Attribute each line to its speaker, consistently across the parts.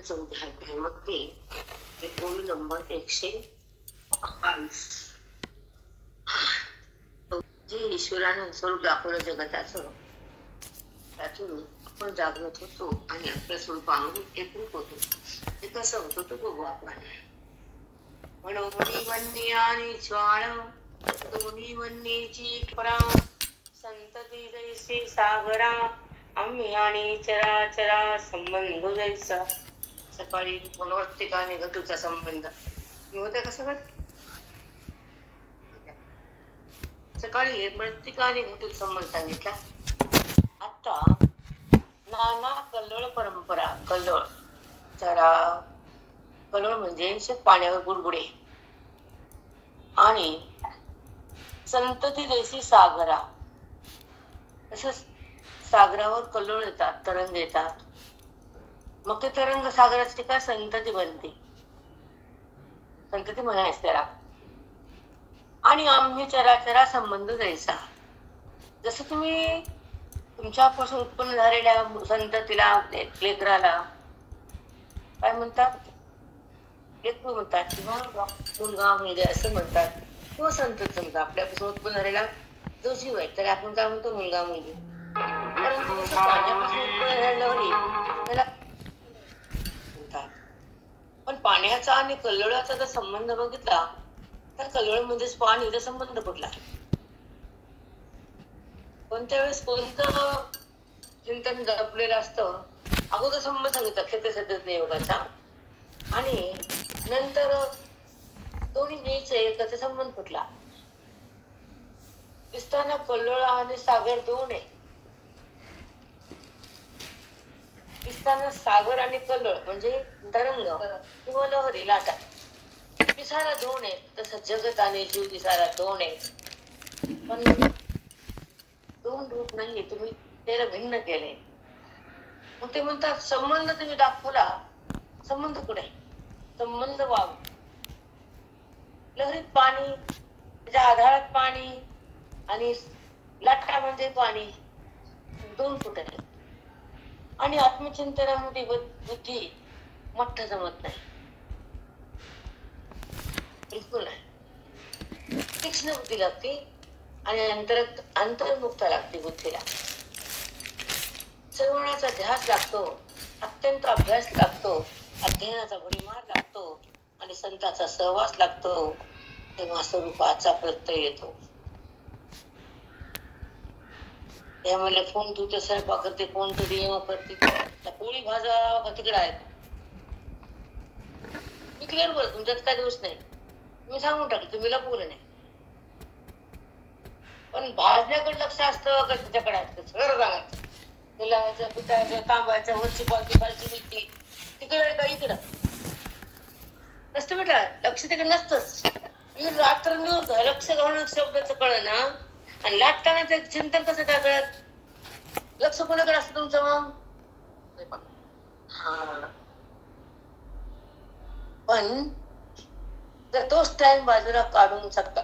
Speaker 1: चौथ्या अध्यायामध्ये ओळी नंबर 122 जे ईश्वरानं स्वरूप दाखवलं जगताचं, त्यातून आपण जागृत होतो आणि आपल्या स्वरूपामध्ये एकरूप होतो. ते कसं होतं तो बघू आपण. मनोमनी वन्य आणि ज्वाळ दोन्ही वन्यची परा संतती जैसे सागरा आम्ही आणि चराचरा संबंध जैसा. सकाळी मनोवर्तिकाने घटूचा संबंध होता कसं घट सकाळी एक प्रत्येकाने घटूचा संबंध सांगितला. आता नाना कल्लोळ परंपरा, कल्लोळ जरा कल्लोळ म्हणजे पाण्यावर बुडबुडे आणि संतती जैसी सागरा, तसंच सागरावर कल्लोळ येतात, तरंग येतात. मग ते तरंग सागराची काय संतती बनते, संतती म्हणायच त्याला. आणि आम्ही चराचरा संबंध जैसा, जसं तुम्ही तुमच्यापासून उत्पन्न झालेल्या संततीला, लेकराला काय म्हणतात, लेकरू म्हणतात किंवा मुलगा मुलगी असं म्हणतात, किंवा संतत म्हणतात. आपल्यापासून उत्पन्न झालेला जो जीव आहे त्याला आपण काय म्हणतो, मुलगा मुलगी. परंतु पाण्यापासून उत्पन्न झालेलं त्याला म्हणतात. पण पाण्याचा आणि कल्लोळाचा जर संबंध बघितला तर कल्लोळ म्हणजेच पाणीचा संबंध कुठला. कोणत्या वेळेस कोणतं चिंतन जपलेलं असतं, अगोदर संबंध सांगितला क्षेत्रसिद्ध योगाचा, आणि नंतर दोन्ही न्यायचे त्याचा संबंध कुठला. दिसताना कल्लोळ आणि सागर दोन आहे. दिसताना सागर आणि कल्लोळ म्हणजे तरंग किंवा लहरी, लाटा दिसायला दोन आहेत. तसं जगत आणि जीव दिसायला दोन आहेत, पण दोन रूप नाहीये. तुम्ही त्याला भिन्न केले. मग ते म्हणतात संबंध तुम्ही दाखवला, संबंध कुठे, संबंध वाव लहरीत पाणी, त्याच्या आधारात पाणी आणि लाटा म्हणजे पाणी, दोन कुठे. आणि आत्मचिंतनामध्ये बुद्धी मोठं जमत नाही, बिलकुल नाही. तीक्ष्ण बुद्धी लागते आणि अंतर्मुक्ता लागते बुद्धीला. श्रवणाचा ध्यास लागतो, अत्यंत अभ्यास लागतो, अध्ययनाचा भडीमार लागतो आणि संतांचा सहवास लागतो. तेव्हा स्वरूपाचा प्रत्यय येतो. त्यामुळे फोन तू तर स्वयंपाक करते, फोन तू नियम करते, पोळी भाजा का तिकडे आहेत. मी क्लिअर बोल, तुमच्यात काय दोष नाही, मी सांगून टाकले, तुम्ही लपवलं नाही. पण भाजण्याकडे लक्ष असतं का त्याच्याकडे असतं, सगळं सांगायचं. तेलाचं, पिठाचं, तांबायचं, वरची पालखी पालखी निघते तिकडे का इकडं नसतं बेटा, लक्ष तिकडे नसतंच. रात्र लक्ष घालून शब्दाचं कळ ना, आणि लाटताना ते चिंतन कसं काय कळत, लक्ष कोणाकडे असतं तुमचं. मग हा, पण जर तोच टाइम बाजूला काढून शकता,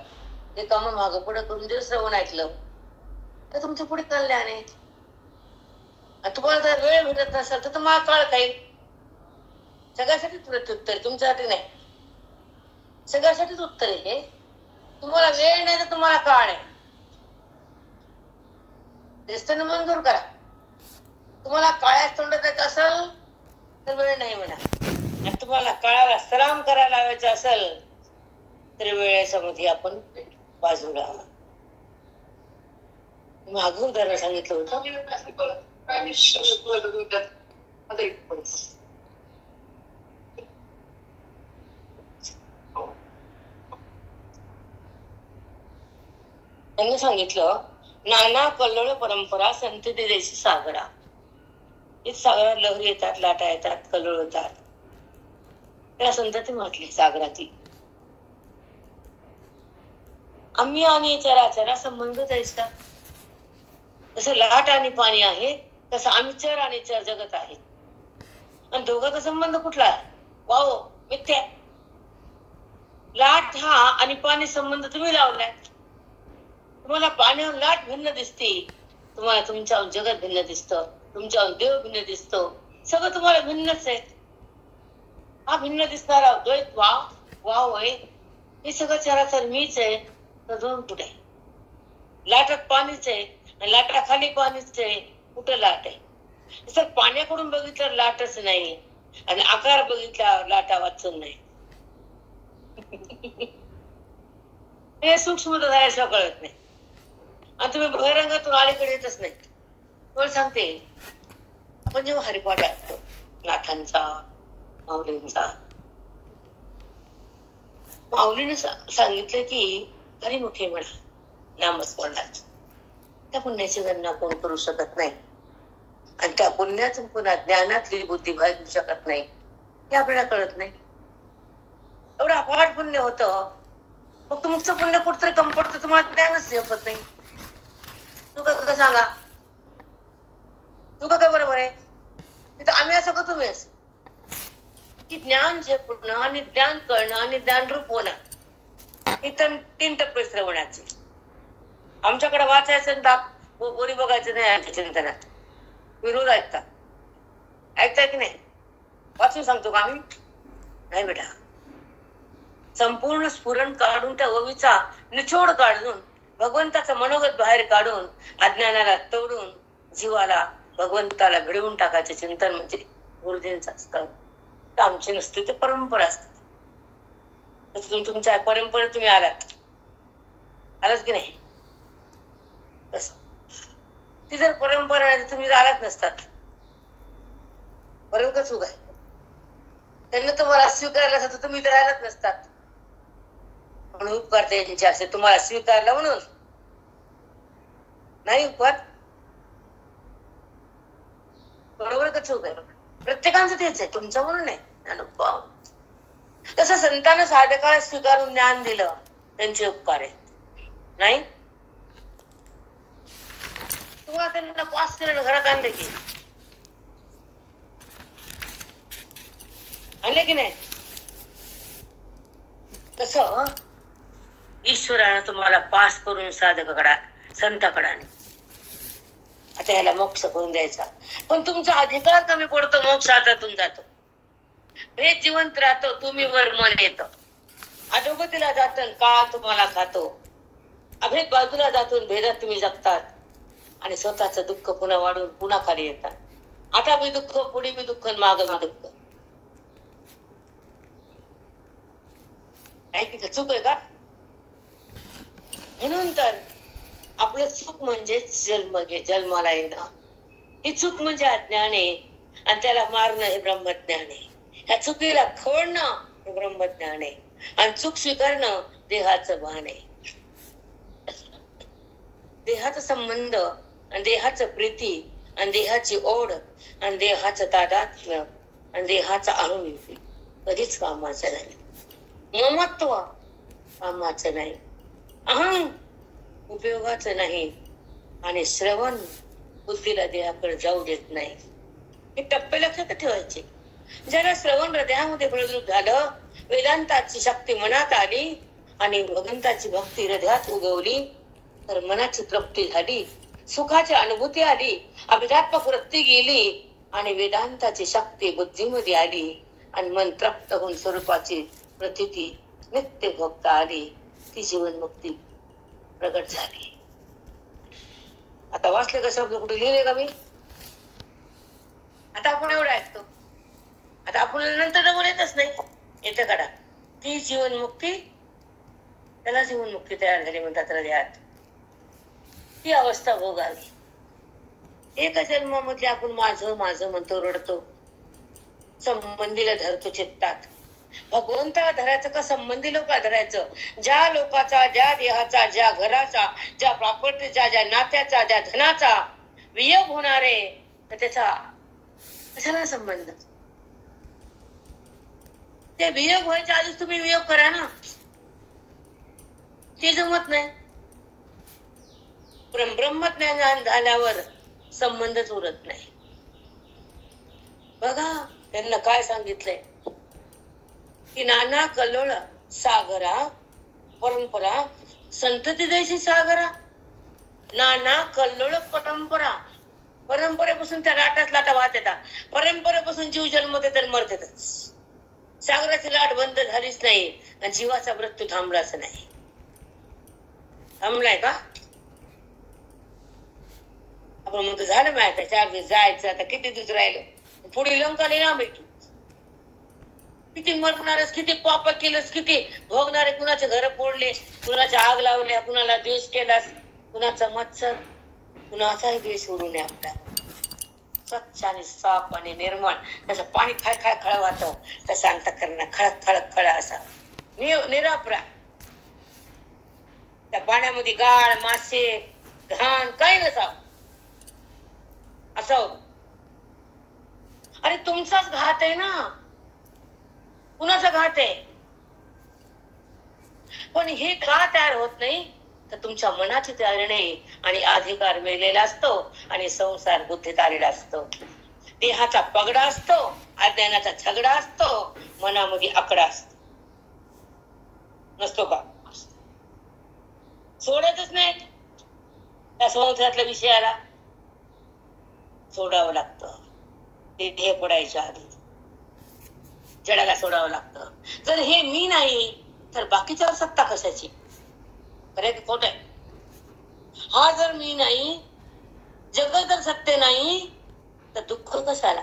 Speaker 1: ते काम मागं पुढे करून जर श्रवण ऐकलं तर तुमच्या पुढे कल्याण आहे. तुम्हाला जर वेळ भेटत नसेल तर तुम्हाला काळ काही सगळ्यासाठीच प्रत्युत्तर, तुमच्यासाठी नाही, सगळ्यासाठीच उत्तर आहे. तुम्हाला वेळ नाही तर तुम्हाला काळ आहे, दिसताना मंजूर करा. तुम्हाला काळ्या तोंडात जायचं असेल तर वेळ नाही म्हणा, आणि तुम्हाला काळाला सलाम करायला लावायचं असेल तर वेळेच्या मध्ये आपण बाजूला. मागून उदाहरण सांगितलं होतं. त्यांनी सांगितलं नाना कल्लोळ परंपरा संतती जैसी सागरा. इथं सागरात लहरी येतात, लाटा येतात, कल्लोळ येतात, त्याला संतती म्हटली सागराची. आम्ही आणि चराचरा संबंध जैसा, जसं लाट आणि पाणी आहे तसं आम्ही चर आणि चर जगत आहे. आणि दोघांचा संबंध कुठला आहे, वाव मिथ्या. लाट हा आणि पाणी संबंध तुम्ही लावलाय. तुम्हाला पाण्यावर लाट भिन्न दिसते, तुम्हाला तुमच्या जगत भिन्न दिसतं, तुमच्या देव भिन्न दिसतो, सगळं तुम्हाला भिन्नच आहे. हा भिन्न दिसणारा द्वैत वाव आहे, हे सगळं चराचर मीच आहे. तर दोन कुठे? लाटात पाणीच आहे आणि लाटाखाली पाणीच आहे. कुठं लाट आहे? सर पाण्याकडून बघितलं लाटच नाही आणि आकार बघितला लाटा वाचून नाही. हे सूक्ष्म धाराशिवाय कळत नाही आणि तुम्ही बहिरंगातून अलीकडे येतच नाही. पण सांगते, आपण जेव्हा हरिपाठ ऐकतो नाथांचा, माऊलींचा, माऊलीने सांगितलं की हरिमुखे म्हणा नामस्मरणात, त्या पुण्याची गणना कोण करू शकत नाही आणि त्या पुण्यातून पुन्हा ज्ञानातली बुद्धी भागू शकत नाही, हे आपल्याला कळत नाही. एवढं अफाट पुण्य होतं, मग तुमचं पुण्य कुठतरी कम पडतं, तुम्हाला ज्ञानच झेपत नाही. तू का सांगा, तू का बरोबर आहे? तिथं आम्ही असं का तुम्ही असं की ज्ञान झेपणं आणि ज्ञान कळणं आणि ज्ञानरूप होणं, ही तीन टप्पे श्रवणाचे. आमच्याकडे वाचायचं बोरी बघायचं नाही. आमच्या चिंतनात विरोध ऐकता, ऐकताय की नाही? वाचून सांगतो का आम्ही? नाही बेटा, संपूर्ण स्फुरण काढून त्या ओवीचा निचोड काढून भगवंताचं मनोगत बाहेर काढून अज्ञानाला तोडून जीवाला भगवंताला भिडवून टाकायचे चिंतन म्हणजे गुरुजींचं असतं. आमची नसते ते परंपरा असते. तुमच्या परंपरेत तुम्ही आलात की नाही? ती जर परंपरा नाही, तुम्ही आलात नसतात. बरोबर का चूक आहे? त्यांना तुम्हाला स्वीकारलं असतं तर तुम्ही तर आलात नसतात. म्हणून उपकार त्यांचे असे, तुम्हाला स्वीकारलं म्हणून नाही उपकार. बरोबर का चूक आहे? प्रत्येकाचं तेच आहे, तुमचं म्हणून नाही. अनुभव तसं संतांना साधकाला स्वीकारून ज्ञान दिलं, त्यांचे उपकार आहेत. नाही तुम्हाला त्यांना पास केलं, घरात आणले की नाही? तसं ईश्वरानं तुम्हाला पास करून साधकाकडा संताकडा आता ह्याला मोक्ष करून द्यायचा. पण तुमचा अधिकार कमी पडतो, मोक्ष हातातून जातो. भेद जिवंत राहतो, तुम्ही वर मन येतं. अधोगतीला जात काळ तुम्हाला खातो. अभेद बाजूला जातून भेदात तुम्ही जगतात आणि स्वतःच दुःख पुन्हा वाढून पुन्हा खाली येतात. आता मी दुःख, पुढे मी दुःख, माग मी दुःख. ऐक चूक आहे का? म्हणून तर आपलं चूक म्हणजे जन्माला येणं, ही चूक म्हणजे अज्ञान आहे आणि त्याला मारणं हे ब्रह्मज्ञान आहे. ह्या चुकीला खोडणं हे ब्रह्मज्ञान आहे आणि चूक स्वीकारणं देहाचं भान आहे. देहाचा संबंध आणि देहाचं प्रीती आणि देहाची ओढ आणि देहाचं तादात्म्य आणि देहाचा अहंविधी कधीच कामाचं नाही. ममत्व कामाचं नाही, अहं उपयोगाचं नाही आणि श्रवण बुद्धीला देहाकडे जाऊ देत नाही. हे टप्पे लक्षात ठेवायचे. ज्याला श्रवण हृदयामध्ये प्रवृत्त झालं, वेदांताची शक्ती मनात आली आणि भगवंताची भक्ती हृदयात उगवली, तर मनाची तृप्ती झाली, सुखाची अनुभूती आली, अभिजात्मक वृत्ती गेली आणि वेदांताची शक्ती बुद्धीमध्ये आली आणि मन तृप्त होऊन स्वरूपाची प्रतीती नित्य भोगता आली. ती जीवन मुक्ती प्रगट झाली. आता वाचले का शब्द? कुठे लिहिले का मी? आता आपण एवढं ऐकतो, आता आपण नंतर डबल येतच नाही. येतं काढा ती जीवनमुक्ती, त्याला जीवनमुक्ती तयार झाली म्हणतात हृदयात. ती अवस्था भोगावी. एका जन्मामध्ये आपण माझं माझं म्हणतो, रडतो, संबंधीला धरतो चित्तात. भगवंताला धरायचं का संबंधी लोकांना धरायचं? ज्या लोकाचा, ज्या देहाचा, ज्या घराचा, ज्या प्रॉपर्टीचा, ज्या नात्याचा, ज्या धनाचा वियोग होणार आहे, तर त्याचा कशाला संबंध? ते वियोग व्हायच्या आधीच तुम्ही वियोग करा ना. ते जमत नाही. ब्रह्मज्ञान झाल्यावर संबंधच उरत नाही. बघा त्यांना काय सांगितलंय की नाना कल्लोळ सागरा परंपरा संतती जैसी सागरा. नाना कल्लोळ परंपरा, परंपरेपासून त्या लाटात लाटा वाहत येतात. परंपरेपासून जीव जन्मते तर मरतेच. सागराची लाट बंद झालीच नाही आणि जीवाचा मृत्यू थांबलाच नाही. थांबलाय का? आपण म्हणतो झालं माहिती चार दिवस जायचं, आता किती दिवस राहिलं, पुढे लंका लई लांब आहे. किती मरणारच, किती पाप केलंस, किती भोगणारे, कुणाचे घर फोडले, कुणाच्या आग लावल्या, कुणाला द्वेष केलास, कुणाचा मत्सर, कुणाचाही द्वेष सोडू नये आपला. स्वच्छ आणि साफ आणि निर्मळ तसं पाणी खाय खाय खळवात तसं अंतःकरण खळक खळक खळ असा निरापरा. त्या पाण्यामध्ये गाळ, मासे, घाण काही नसावं असं. अरे तुमचाच घात आहे ना, कुणाचा घात आहे? पण हे का तयार होत नाही तर तुमच्या मनाची तयारी नाही आणि अधिकार मिळलेला असतो आणि संसार बुद्धीत आलेला असतो. देहाचा पगडा असतो, अज्ञानाचा झगडा असतो, मनामध्ये आकडा असतो. नसतो का? सोडतच नाही त्या संसारातल्या विषयाला. सोडावं लागतं ते ध्येय पडायच्या आधी. जडाला सोडावं लागतं. जर हे मी नाही तर बाकीच्यावर सत्ता कशाची? खरं की खोट आहे? हा जर मी नाही, जगत जर सत्य नाही तर दुःख कशाला?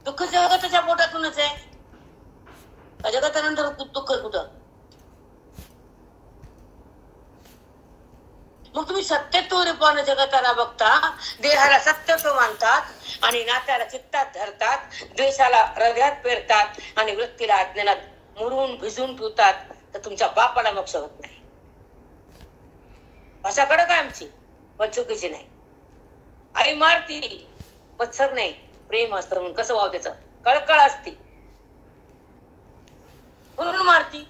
Speaker 1: दुःख जगताच्या पोटातूनच आहे. जगतानंतर दुःख कुठं? मग तुम्ही सत्यत्व रूपाने जगताला बघता, देहाला सत्यत्व मानतात आणि नात्याला चित्तात धरतात, द्वेषाला हृदयात पेरतात आणि वृत्तीला अज्ञानात मुरून भिजून पिवतात, तर तुमच्या बापाला मोक्ष होत नाही. भाषा कडक आहे आमची, पण चुकीची नाही. आई मारती पत्सर नाही, प्रेम असतं म्हणून. कसं वाव त्याचं? कळकळ असती म्हणून मारती.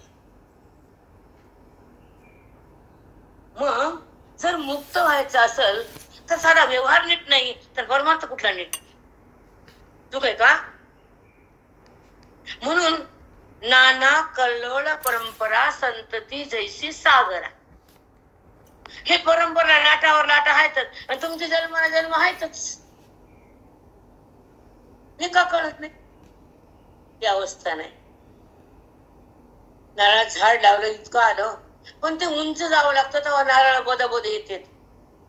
Speaker 1: मग जर मुक्त व्हायचं असेल तर साधा व्यवहार नीट नाही तर परमार्थ कुठला नीट? चूक आहे का? म्हणून नाना कल्लोळ परंपरा संतती जैसी सागरा. हे परंपरा लाटावर लाटा आहेतच आणि तुमचे जन्माला जन्म आहेतच. हे का कळत नाही? ती अवस्था नाही. नारळात झाड लावलं इतकं आलं, पण ते उंच जावं लागतं तेव्हा नारळ बदाबद येते.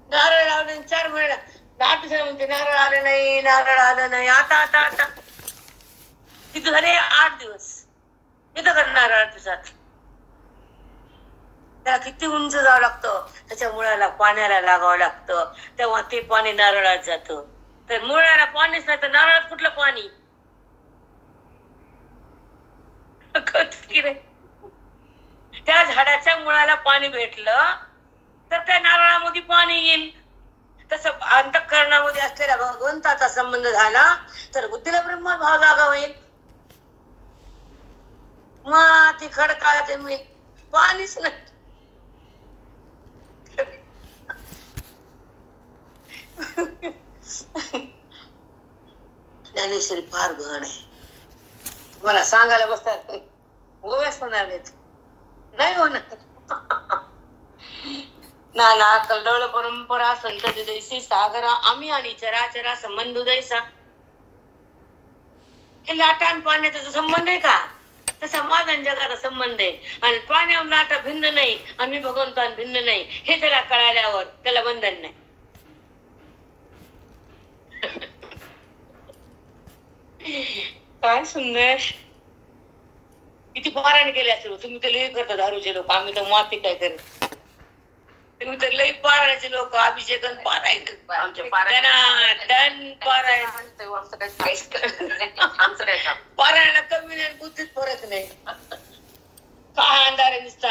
Speaker 1: नारळ लावले 4 महिने 8 दिवसाला म्हणते नारळ आलं नाही, नारळ आलं नाही. आता आता आता किती झाले? 8 दिवस. इथं कर नारळ 8 दिवसात. त्याला किती उंच जावं लागतं, त्याच्या मुळाला पाण्याला लागावं लागतं, तेव्हा ते पाणी नारळात जातं. तर मुळाला पाणीच नाही तर नारळात कुठलं पाणी? त्या झाडाच्या मुळाला पाणी भेटलं तर त्या नारळामध्ये पाणी येईल. तसं अंतःकरणामध्ये असलेल्या भगवंताचा संबंध झाला तर बुद्धीला ब्रह्म भाव जागा होईल. माती खडकाळाचे मी पाणीच नाही. ज्ञानेश्वरी फार गहन आहे. मला सांगायला बसतात गोव्यास होणार नाही होणार. नाना कल्लोळ परंपरा संतती जैसी सागरा आम्ही आणि चराचरा संबंध जैसा. हे लाटा आणि पाण्याचा संबंध आहे का? तसा माझा जगाचा संबंध आहे. आणि पाण्यावर लाटा भिन्न नाही, आम्ही भगवंतान भिन्न नाही, हे त्याला कळाल्यावर त्याला बंधन नाही. काय सुंदर. किती पारायण केले असेल तुम्ही? तर लई करता दारूचे लोक, आम्ही तर माती काय करत. तुम्ही तर लई पारायणाचे लोक, अभिषेकन पारायण पारायणाला कमी नाही, बुद्धीत फरक नाही. काय अंधार आहे नुसता,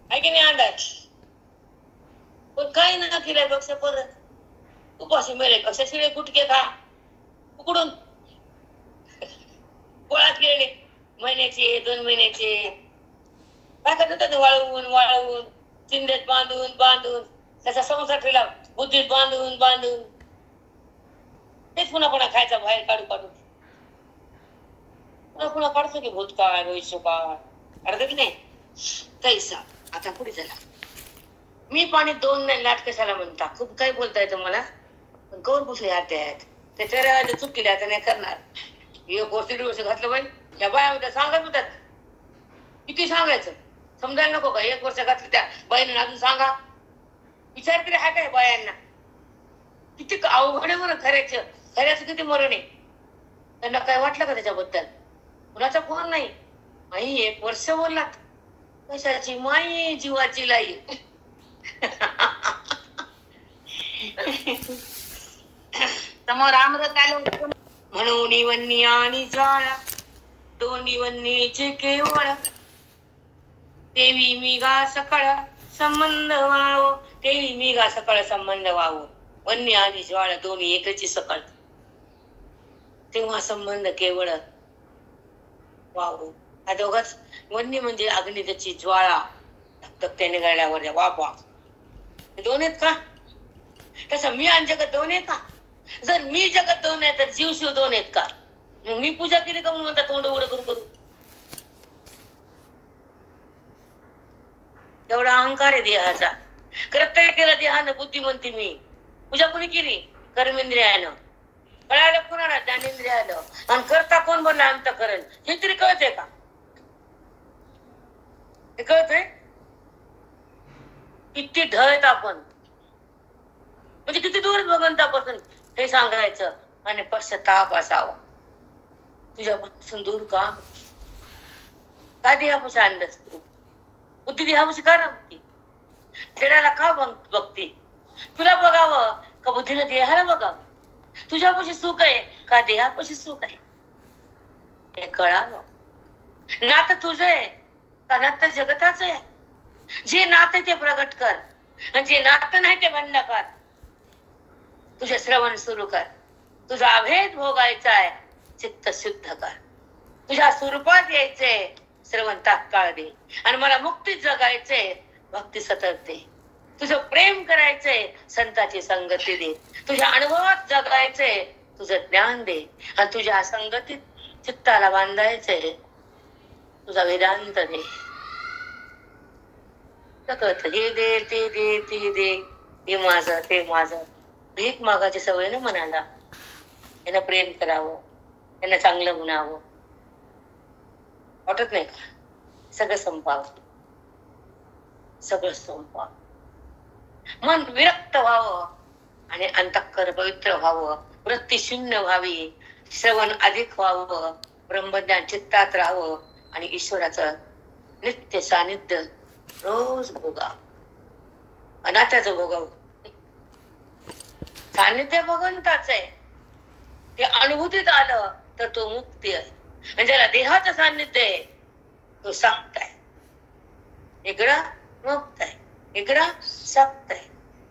Speaker 1: आहे की नाही अंधार? पण काही ना केलंय बघ परत उपाशी मेले. कशा शिळे गुटके खा उकडून गोळात गेले, महिन्याचे 2 महिन्याचे काय करतात, वाळवून वाळवून चिंदेत बांधून बांधून त्याचा संसार ठेवला, बुद्धीत बांधून बांधून तेच पुन्हा पुन्हा खायचा बाहेर काढू काढून. पुन्हा पुन्हा काढतो की भूतकाळ भविष्यकाळ. अर्ध की नाही कैसा. आता पुढे झाला. मी पाणी 2 नाही लाट कशाला म्हणता? खूप काही बोलता येतं मला, कौर पुसले हात आहेत त्याच्या चुकीला आता नाही करणार. 1 वर्ष 1.5 वर्ष घातलं बाई त्या बाया सांगत होत्यात. किती सांगायचं, समजायला नको का? 1 वर्ष घातलं त्या बाईने, अजून सांगा. विचार तरी हा काय बायांना? किती अवघड आहे बरं खऱ्याचं किती मरण आहे. त्यांना काय वाटलं का त्याच्याबद्दल? कुणाचा फोन नाही. आई 1 वर्ष बोललात. कशाची माई, जीवाची लाई. समोर अमृत आलं म्हणून वन्नी आणि ज्वाळा, दोन्ही वन्नीचे केवळ. देवी मी गा सकळ संबंध व्हावो, देवी मी गा सकळ संबंध व्हावो. वन्नी आणि ज्वाळा दोन्ही एकची सकळ, तेव्हा संबंध केवळ वाहू. हा दोघच. वन्नी म्हणजे अग्नी, त्याची ज्वाळा धगधगत्याने गळल्यावर वापवा. दोन आहेत का? तसं मी आणि जगत दोन आहे का? जर मी जगत दोन आहे तर जीव शिव दोन आहेत का? मग मी पूजा केली का म्हणून तोंड उघड करू? एवढा अहंकार आहे देहाचा. कर्तव्य केलं देहानं, बुद्धिमंती मी. पूजा कोणी केली? कर्मेंद्रियानं. कळायला कोणाला? ज्ञानेंद्रियानं. आणि करता कोण बनला? अंतःकरण. हे तरी कळतंय का? हे कळतंय? किती ढळत आपण, म्हणजे किती दूर भगवंतापासून हे सांगायचं. आणि पश्चाताप असावा. तुझ्यापासून दूर का? का देहापासून आणलंस तू? बुद्धी देहापासून का नव्हती? देण्याला का बघते? तुला बघावं का बुद्धीनं देहाला बघावं? तुझ्यापाशी सुख आहे का देहापाशी सुख आहे? हे कळावं. नातं तुझं आहे का नातं जगताचं आहे? जे नातं ते प्रगट कर, आणि जे नातं नाही ते बंद कर. तुझे श्रवण सुरू कर. तुझा अभेद भोगायचा आहे, चित्त शुद्ध कर. तुझ्या स्वरूपात यायचंय, श्रवण तात्काळ दे. आणि मला मुक्तीत जगायचंय, भक्ती सतत दे. तुझं प्रेम करायचंय, संताची संगती दे. तुझ्या अनुभवात जगायचंय, तुझं ज्ञान दे. आणि तुझ्या संगतीत चित्ताला बांधायचंय, तुझा वेदांत दे. हे दे, ते दे, ते दे, हे माझं, ते माझं. भीक मागायची सवय ना मनाला. यांना प्रेम करावं, यांना चांगलं म्हणावं, वाटत नाही का? सगळं संपावं, सगळं संपावं. मन विरक्त व्हावं आणि अंतःकर पवित्र व्हावं. वृत्ती शून्य व्हावी, श्रवण अधिक व्हावं, ब्रह्मज्ञान चित्तात राहावं. आणि ईश्वराचं नित्य सानिध्य रोज भोगा. अनाथाचं भोगावं. सानिध्य भगवंताच आहे. ते अनुभूतीत आलं तर तो मुक्ती आहे. आणि ज्याला देहाचं सानिध्य आहे तो सक्त आहे. इकडं मुक्त आहे, इकडं सक्त आहे.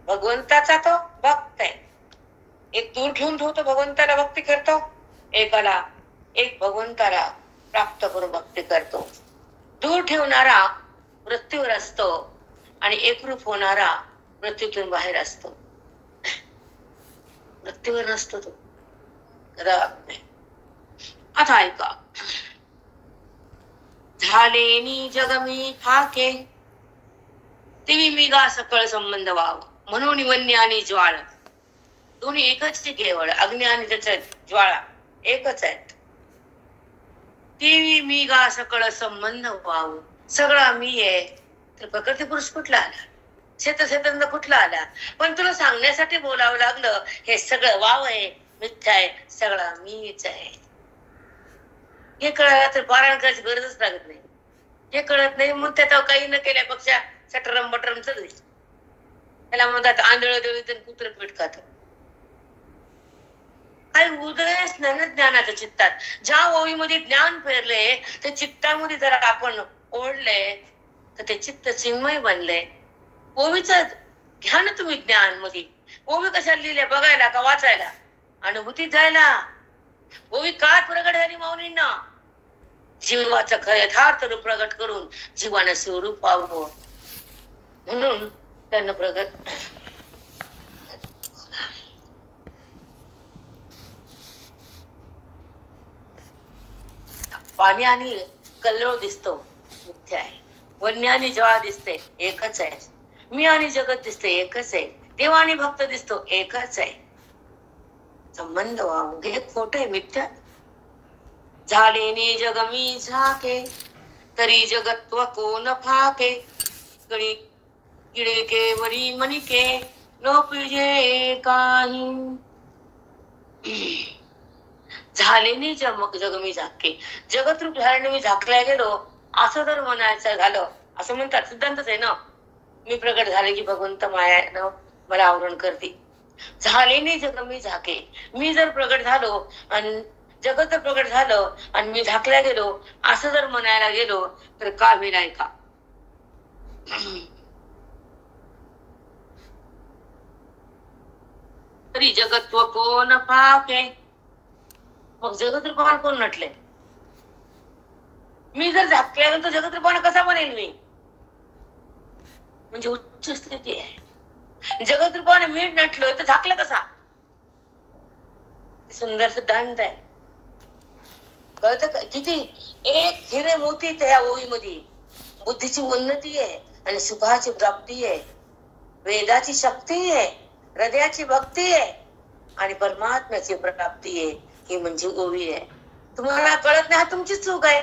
Speaker 1: भगवंताचा तो भक्त आहे. एक दूर ठेवून ठेवतो, भगवंताला भक्ती करतो. एक भगवंताला प्राप्त करून भक्ती करतो. दूर ठेवणारा मृत्यूवर असतो आणि एकरूप होणारा मृत्यूतून बाहेर असतो. मृत्यूवर नसतो तो कदापि. आता ऐका. झालेनी जगमी ठाके, तेवी मी गा सकळ संबंध व्हाव. म्हणून वन्य आणि ज्वाळ दोन्ही एकच केवळ. अग्नी आणि त्याच्या ज्वाळा एकच आहेत. तेवी मी गा सकळ संबंध व्हाव. सगळा मी आहे तर प्रकृती पुरुष कुठला आला? शेतंद कुठला आला? पण तुला सांगण्यासाठी बोलावं लागलं. हे सगळं वाव आहे, मिथ्या आहे, सगळा मीच आहे. हे कळायला तर पारायण करायची गरजच लागत नाही. हे कळत नाही मग त्याचा काही न केल्यापेक्षा सटरम बटरम चढली. त्याला म्हणतात आंधळ दळीत कुत्र पीठ खात. काही उदयच नाही ना ज्ञानाच्या चित्तात. ज्या ओळीमध्ये ज्ञान फेरले ते चित्तामध्ये जर आपण ओढले तर ते चित्त चिन्मय बनले. ओवीच घ्या ना तुम्ही ज्ञान मध्ये. ओवी कशाला लिहिल्या? बघायला का वाचायला? अनुभूतीत जायला. ओवी काय प्रगट झाली माऊलींना? जीवाचं खरं यथार्थ रूप प्रगट करून जीवानं स्वरूप पावलं म्हणून त्यांना प्रगट. पाणी आणि कल्लोळ दिसतो, मिथ्या आहे. वन्य आणि ज्वाळा दिसते, एकच आहे. मी आणि जगत दिसते, एकच आहे. देव आणि भक्त दिसतो, एकच आहे. संबंध व्हावं हे खोट आहे, मिथ्या. झाले ने जग मी झाके, तरी जगत्व कोण फाके, कळी किडे केवरी मनिके, न पिजे काही. झाले ने जग मी झाके, जगत रूप झाल्याने मी झाकल्या गेलो, असं जर म्हणायचं झालं, असं म्हणतात, सिद्धांतच आहे ना. मी प्रगट झाले की भगवंत मायानं मला आवरण करते. झाले ने जग मी झाके, मी जर प्रगट झालो आणि जगत जर प्रगट झालं आणि मी झाकल्या गेलो, असं जर म्हणायला गेलो तर का होईल का. तरी जगत्व कोण फाके, मग जगत रूपाने कोण नटले. मी जर झाकल्यानंतर जगत रूपाने कसा बनेल मी, म्हणजे उच्च स्थिती आहे. जगत रूपाने मी नटलोय तर झाकलं कसा. सुंदर सिद्धांत आहे. कळतं का किती. एक हिरे मोती त्या ओळीमध्ये. बुद्धीची उन्नती आहे आणि सुखाची प्राप्ती आहे, वेदाची शक्ती आहे, हृदयाची भक्ती आहे आणि परमात्म्याची प्राप्ती आहे. ही म्हणजे ओवी आहे. तुम्हाला कळत नाही, हा तुमची चूक आहे.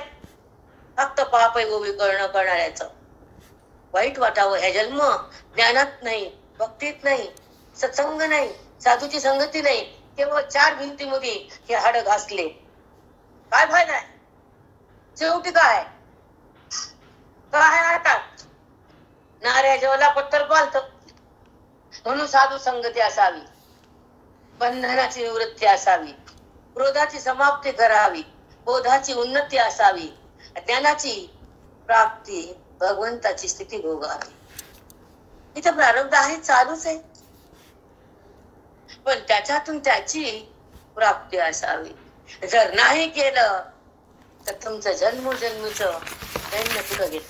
Speaker 1: फक्त पाप आहे ओवी कळणं करणाऱ्याचं. वाईट वाटावं ह्या जन्म ज्ञानात नाही, भक्तीत नाही, सत्संग नाही, साधूची संगती नाही, केवळ 4 भिंतीमध्ये हे हाड घासले, काय फायदा आहे. शेवटी काय काय आता नाऱ्या जेवला पत्तर पालत. म्हणून साधू संगती असावी, बंधनाची निवृत्ती असावी, क्रोधाची समाप्ती करावी, बोधाची उन्नती असावी, ज्ञानाची प्राप्ती, भगवंताची स्थिती भोगावी. इथं प्रारब्ध आहे, चालूच आहे, पण त्याच्यातून त्याची प्राप्ती असावी. जर नाही केलं तर तुमचं जन्मोजन्मीच दैन्य पुढे गेलं.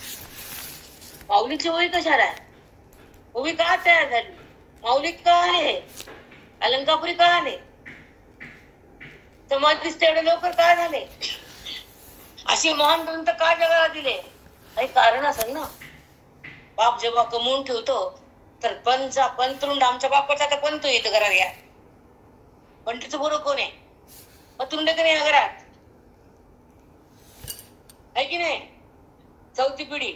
Speaker 1: माऊलीची ओळी कशाला आहे, ओळी का तयार झाली, माऊली का आहे, अलंकापुरी का आले, समाधीस तेवढे लवकर काय झाले, अशी महान ग्रंथ का जगाला दिले. काही कारण असेल ना. बाप जेव्हा कमवून ठेवतो तर पंतरुंड आमच्या बापाचा तर पंत येतं घरात. या पंटीचं बरोबर कोण आहे, पतरुंड का नाही घरात आहे की नाही. 4थी पिढी.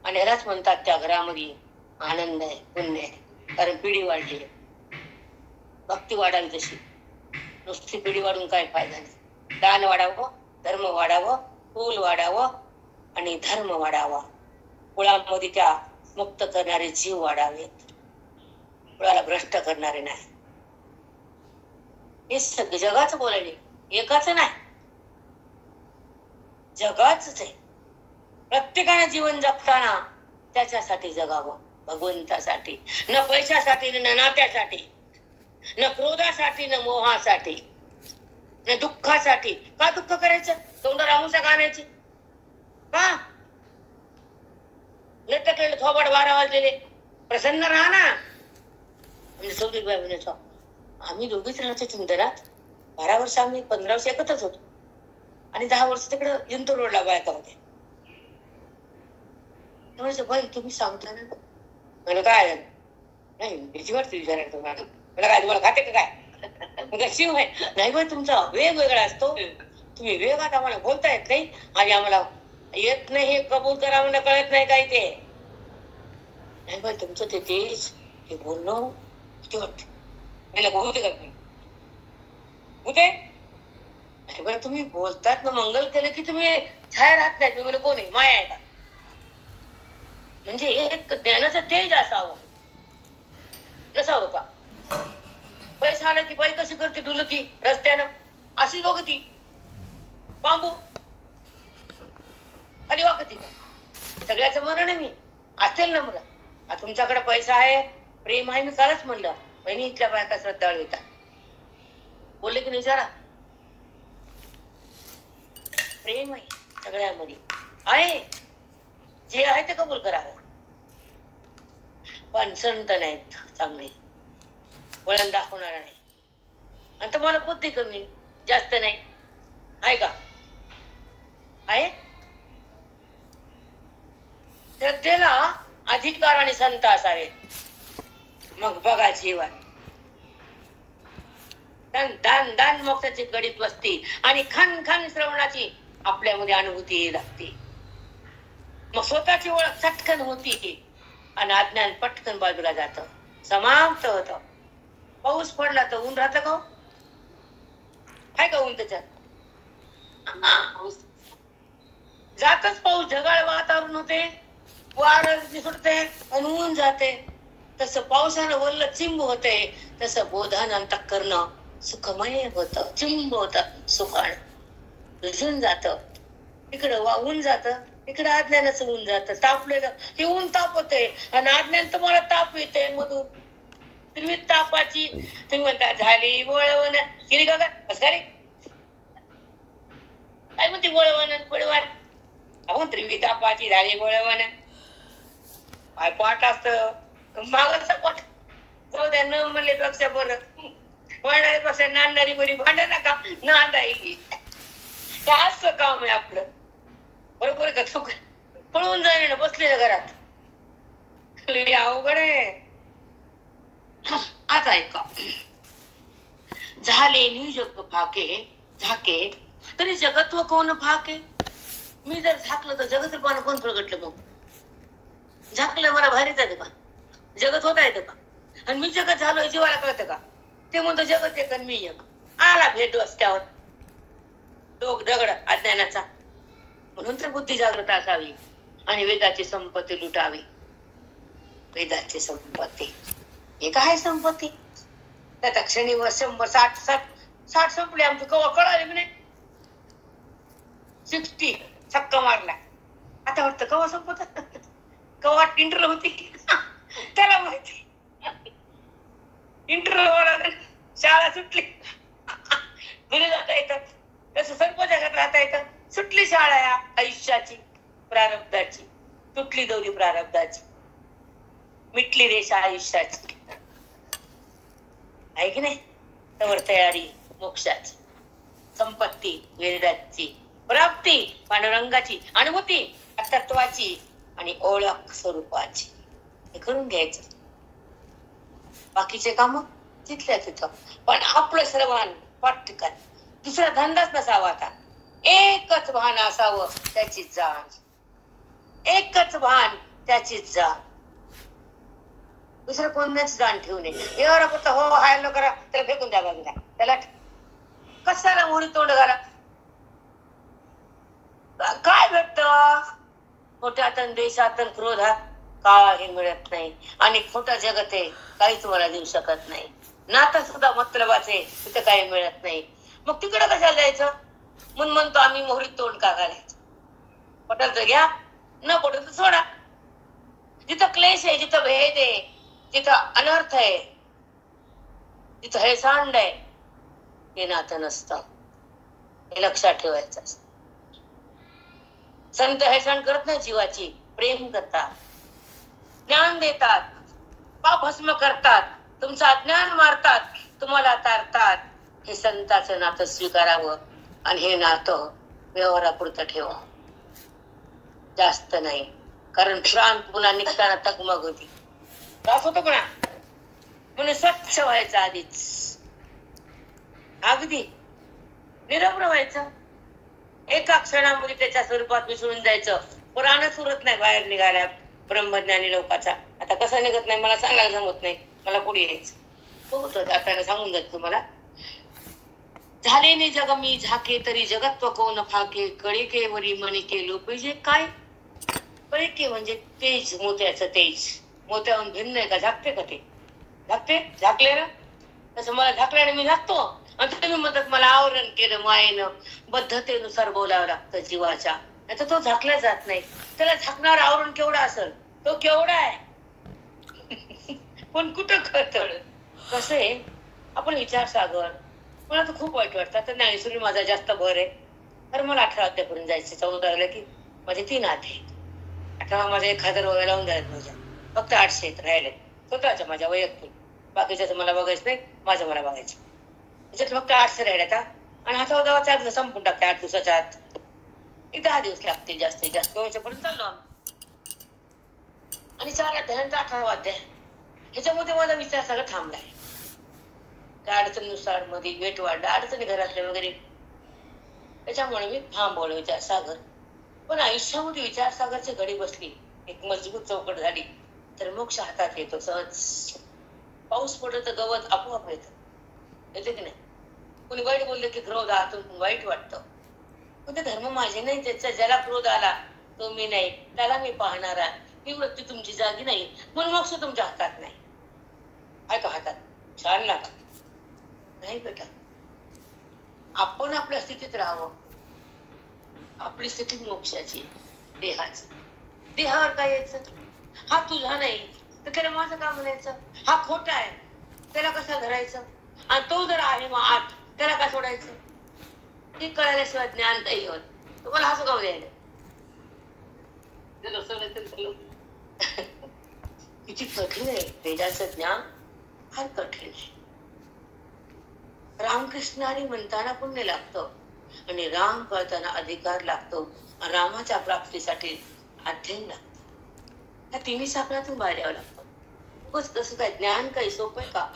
Speaker 1: आणि ह्यालाच म्हणतात त्या घरामध्ये आनंद आहे, पुण्य आहे, कारण पिढी वाढली. भक्ती वाढावी तशी. नुसती पिढी वाढून काय फायदा नाही. दान वाढावं, धर्म वाढावं, कुल वाढावं आणि धर्म वाढावा. कुळामध्ये त्या मुक्त करणारे जीव वाढावेत, कुळाला भ्रष्ट करणारे नाही. हे सगळं जगाचं बोलायले, एकाच नाही, जगाच आहे. प्रत्येकाने जीवन जगताना त्याच्यासाठी जगावं, भगवंतासाठी. न पैशासाठी, न नात्यासाठी, न क्रोधासाठी, न मोहासाठी, न दुःखासाठी. का दुःख करायचं, तोंडाला आमुषा गाण्याची का. लटकलेले थोबाड 12 वाजलेले, प्रसन्न राहा ना. म्हणजे सौदिक बाई म्हणायचो, आम्ही दोघीच राहायचो चिंतनात. 12 वर्ष आम्ही 15 वर्ष एकत्रच होतो आणि 10 वर्ष तिकडे जिंतूर रोडला बायका होते. बाई तुम्ही सांगता ना. मला काय नाही, भीती वाटते विचारायला तुम्हाला. मला काय तुम्हाला खाते का काय शिव आहे. नाही बाई तुमचा वेगवेगळा असतो, तुम्ही वेगात आम्हाला बोलता येत नाही आणि आम्हाला येत नाही हे कबूल करा म्हणून कळत नाही काय ते. नाही बाई तुमचं ते तेच हे बोलणं किती वाटत मला होते का तुम्ही होते. अरे बरं तुम्ही बोलतात ना, मंगल केलं की तुम्ही छाया राहत नाही. तुम्ही कोण आहे, माया आहे का. म्हणजे एक ज्ञानाचं तेज असावं, नसावं का. पैसा आला की बाई कशी करते डुलकी रस्त्यानं, अशी लोक ती बांबू आणि वागती का. सगळ्याचं मरण आहे. मी असेल ना मला, तुमच्याकडे पैसा आहे, प्रेम आहे, मी कालच म्हणलं बहिणी इथल्या बायका श्रद्धाळू येतात. बोलले की नाही जरा. प्रेम आहे सगळ्यामध्ये आहे, जे आहे ते कबूल करावं. पण संत नाहीत चांगले, वळण दाखवणार नाही. आणि तुम्हाला बुद्धी कमी जास्त नाही आहे का, आहे. श्रद्धेला अधिकार आणि संत असावे, मग बघा जीवन. दान दान मोक्षाची गडीत वसती आणि खन खन श्रवणाची आपल्यामध्ये अनुभूती लागते. मग स्वतःची ओळख चटकन होती आणि अज्ञान पटकन बाजूला जात, समाप्त होत. पाऊस पडला तर ऊन राहतं का? काय का ऊन त्याच्यात? जातच पाऊस, ढगाळ वातावरण होते, वारं सुटते आणि ऊन जाते. तसं पावसानं वल्ल चिंब होते, तसं बोधान अंतःकरण सुखमय होत, चिंब होत सुखान, रुजून जात. इकडं वाहून जात, इकडं अज्ञानाचं ऊन जात. तापलेलं हे ऊन तापते आणि अज्ञान तुम्हाला ताप येते मधून. त्रिविध तापाची तुम्ही म्हणता झाली वळवण केली का झाली काय म्हणते वळवण पळवण. अहो त्रिविध तापाची झाली वळवण. काय पाठ असत मागचा पाठ. जाऊ द्या, न म्हणले पेक्षा बरं. वाढणारी पेक्षा नांदणारी बरी. भांड नका नांदायली. काय असं काम आहे आपलं. बरोबर का? चुक पळून जाणे ना बसले घरात. अवघड आहे. आता ऐका. झाले निजग फाके झाके तरी जगत्व कोण फाके. मी जर झाकलं तर जगतपण कोण प्रगटलं. मग झाकलं मला भारी जाते का? जगत होता येतं का? आणि मी जगत झालोय जीवाला कळतं का? ते म्हणतो जगत एक आणि मी एक. आला भेट रस्त्यावर डोक दगड अज्ञानाचा. म्हणून तर बुद्धी जागृत असावी आणि वेदाची संपत्ती लुटावी. वेदाची संपत्ती हे काय संपत्ती? त्या क्षणी 100-60 संपले आमचं. कवा कळाले मी नाही. 60 छक्का मारला. आता वाटतं कवा संपत. कवा इंटरव्ह्यू होती त्याला माहिती. इंटरव्ह्यू शाळा सुटली घरी जाता येतात. तसं सर्व जगात राहता येतं. सुटली शाळा या आयुष्याची प्रारब्धाची. तुटली दोरी प्रारब्धाची. मिटली रेषा आयुष्याची. आहे की नाही? तवर तयारी मोक्षाची. संपत्ती वेदाची. प्राप्ती पांडुरंगाची. अनुभूती तत्वाची आणि ओळख स्वरूपाची. हे करून घ्यायचं. बाकीचे काम तिथल्या तिथं. पण आपलं श्रवण पटकन. दुसरा धंदाच नसावा. आता एकच भान असावं, त्याचीच जाण. एकच भान त्याचीच जाण. दुसरं कोणाच जाण ठेवू नये. एवढा पुरता हो हाय लो करा त्याला फेकून द्या बाजूला. त्याला कशाला मोडी तोंड घाला. काय भेटत खोट्यातन देशातन क्रोधात? काही मिळत नाही. आणि खोटा जगत आहे, काही तुम्हाला देऊ शकत नाही. नातं सुद्धा मतलबाचे, तिथं काही मिळत नाही. मग तिकडं कशाला जायचं? म्हणून म्हणतो आम्ही मोहरीत तोंड का घालायचं. पटल तर घ्या, न पटल तर सोडा. जिथं क्लेश आहे, जिथं भेद आहे, जिथं अनर्थ आहे, जिथं हे सांड आहे, हे नातं नसतं. हे लक्षात ठेवायचं. संत हे सण करत नाही जीवाची. प्रेम करतात, ज्ञान देतात, पाप भस्म करतात, तुमचं अज्ञान मारतात, तुम्हाला तारतात. हे संताचं नातं स्वीकारावं आणि हे नातं व्यवहारापुरतं ठेवा. जास्त नाही. कारण श्रांत पुन्हा निघताना तकमग होती. त्रास होतो का? म्हणून स्वच्छ व्हायचं आधीच. अगदी निरभ्र व्हायचं. एका क्षणामध्ये त्याच्या स्वरूपात मिसळून जायचं. पुराणच उरत नाही बाहेर निघाल्या ब्रह्मज्ञानी लोकांचा. आता कसं निघत नाही मला सांगायला जमत नाही. मला पुढे यायचं होतं. आता सांगून जात तुम्हाला. झाले ने जग मी झाके तरी जगत्व कोण फाके. कळिके वरी मणिके लोपिजे काय. कळिके म्हणजे तेज, मोत्याचं तेज. मोत्याहून भिन्न आहे का? झाकते का ते? झाकते? झाकले ना. तसं मला झाकल्याने मी झाकतो. आणि तुम्ही म्हणतात मला आवरण केलं मायेनं. बद्धतेनुसार बोलावं लागतं जीवाच्या. नाही तर तो झाकला जात नाही. त्याला झाकणार आवरण केवढा असेल? तो केवढा आहे पण कुठं खतळ. कसं आहे आपण विचार सागर. मला तर खूप वाईट वाटतं. तर ज्ञानेश्वरी माझा जास्त भर आहे. तर मला 18 अध्यापर्यंत जायचं. 14 झालं की माझे 3 अध्याय. 18 माझा 1000 वगैरे लावून जायचं. माझ्या फक्त 800 राहिले स्वतःच्या माझ्या वैयक्तिक. बाकीच्याच मला बघायचं नाही. माझं मला बघायचं. त्याच्यात फक्त 800 राहिले. आणि हा 14 संपून टाकते 8 दिवसाच्या आत. 10 दिवस लागतील जास्तीत जास्त. पर्यंत चाललो आम्ही. आणि 4 अध्यायांचा 18वा अध्याय. ह्याच्यामध्ये माझा विचार सगळं थांबलाय. त्या अडचणीनुसार मध्ये वेट वाढला, अडचणी घरातल्या वगैरे, त्याच्यामुळे मी थांबवलं विचारसागर. पण आयुष्यामध्ये विचारसागरची घडी बसली, एक मजबूत चौकट झाली, तर मोक्ष हातात येतो सहज. पाऊस पडलं तर गवत आपोआप येतं, येते की नाही? कोणी वाईट बोललं की क्रोध आतून वाईट वाटतं. पण ते धर्म माझे नाही, त्याचा ज्याला क्रोध आला तो मी नाही, त्याला मी पाहणारा, ही वृत्ती तुमची जागी नाही, म्हणून मोक्ष तुमच्या हातात नाही. आहे का हातात? छान ना? नाही बेटा, आपण आपल्या स्थितीत राहावं. आपली स्थिती मोक्षाची, देहाची. देहावर काय यायचं? हा तुझा नाही तर त्याला माझं का म्हणायचं? हा खोटा आहे त्याला कसा धरायचं? आणि तो जर आहे मग आठ, त्याला का सोडायचं? हे कळल्याशिवाय ज्ञान काही होत. तुम्हाला हसू गाव द्यायला किती कठीण आहे वेदाचं ज्ञान, फार कठीण आहे. रामकृष्णाने म्हणताना पुण्य लागतं आणि राम कळताना अधिकार लागतो. रामाच्या प्राप्तीसाठी अध्ययन लागतं. या तिन्ही साखरातून बाहेर यावं लागतं. उगाच कसं काय? ज्ञान काही सोपं आहे का?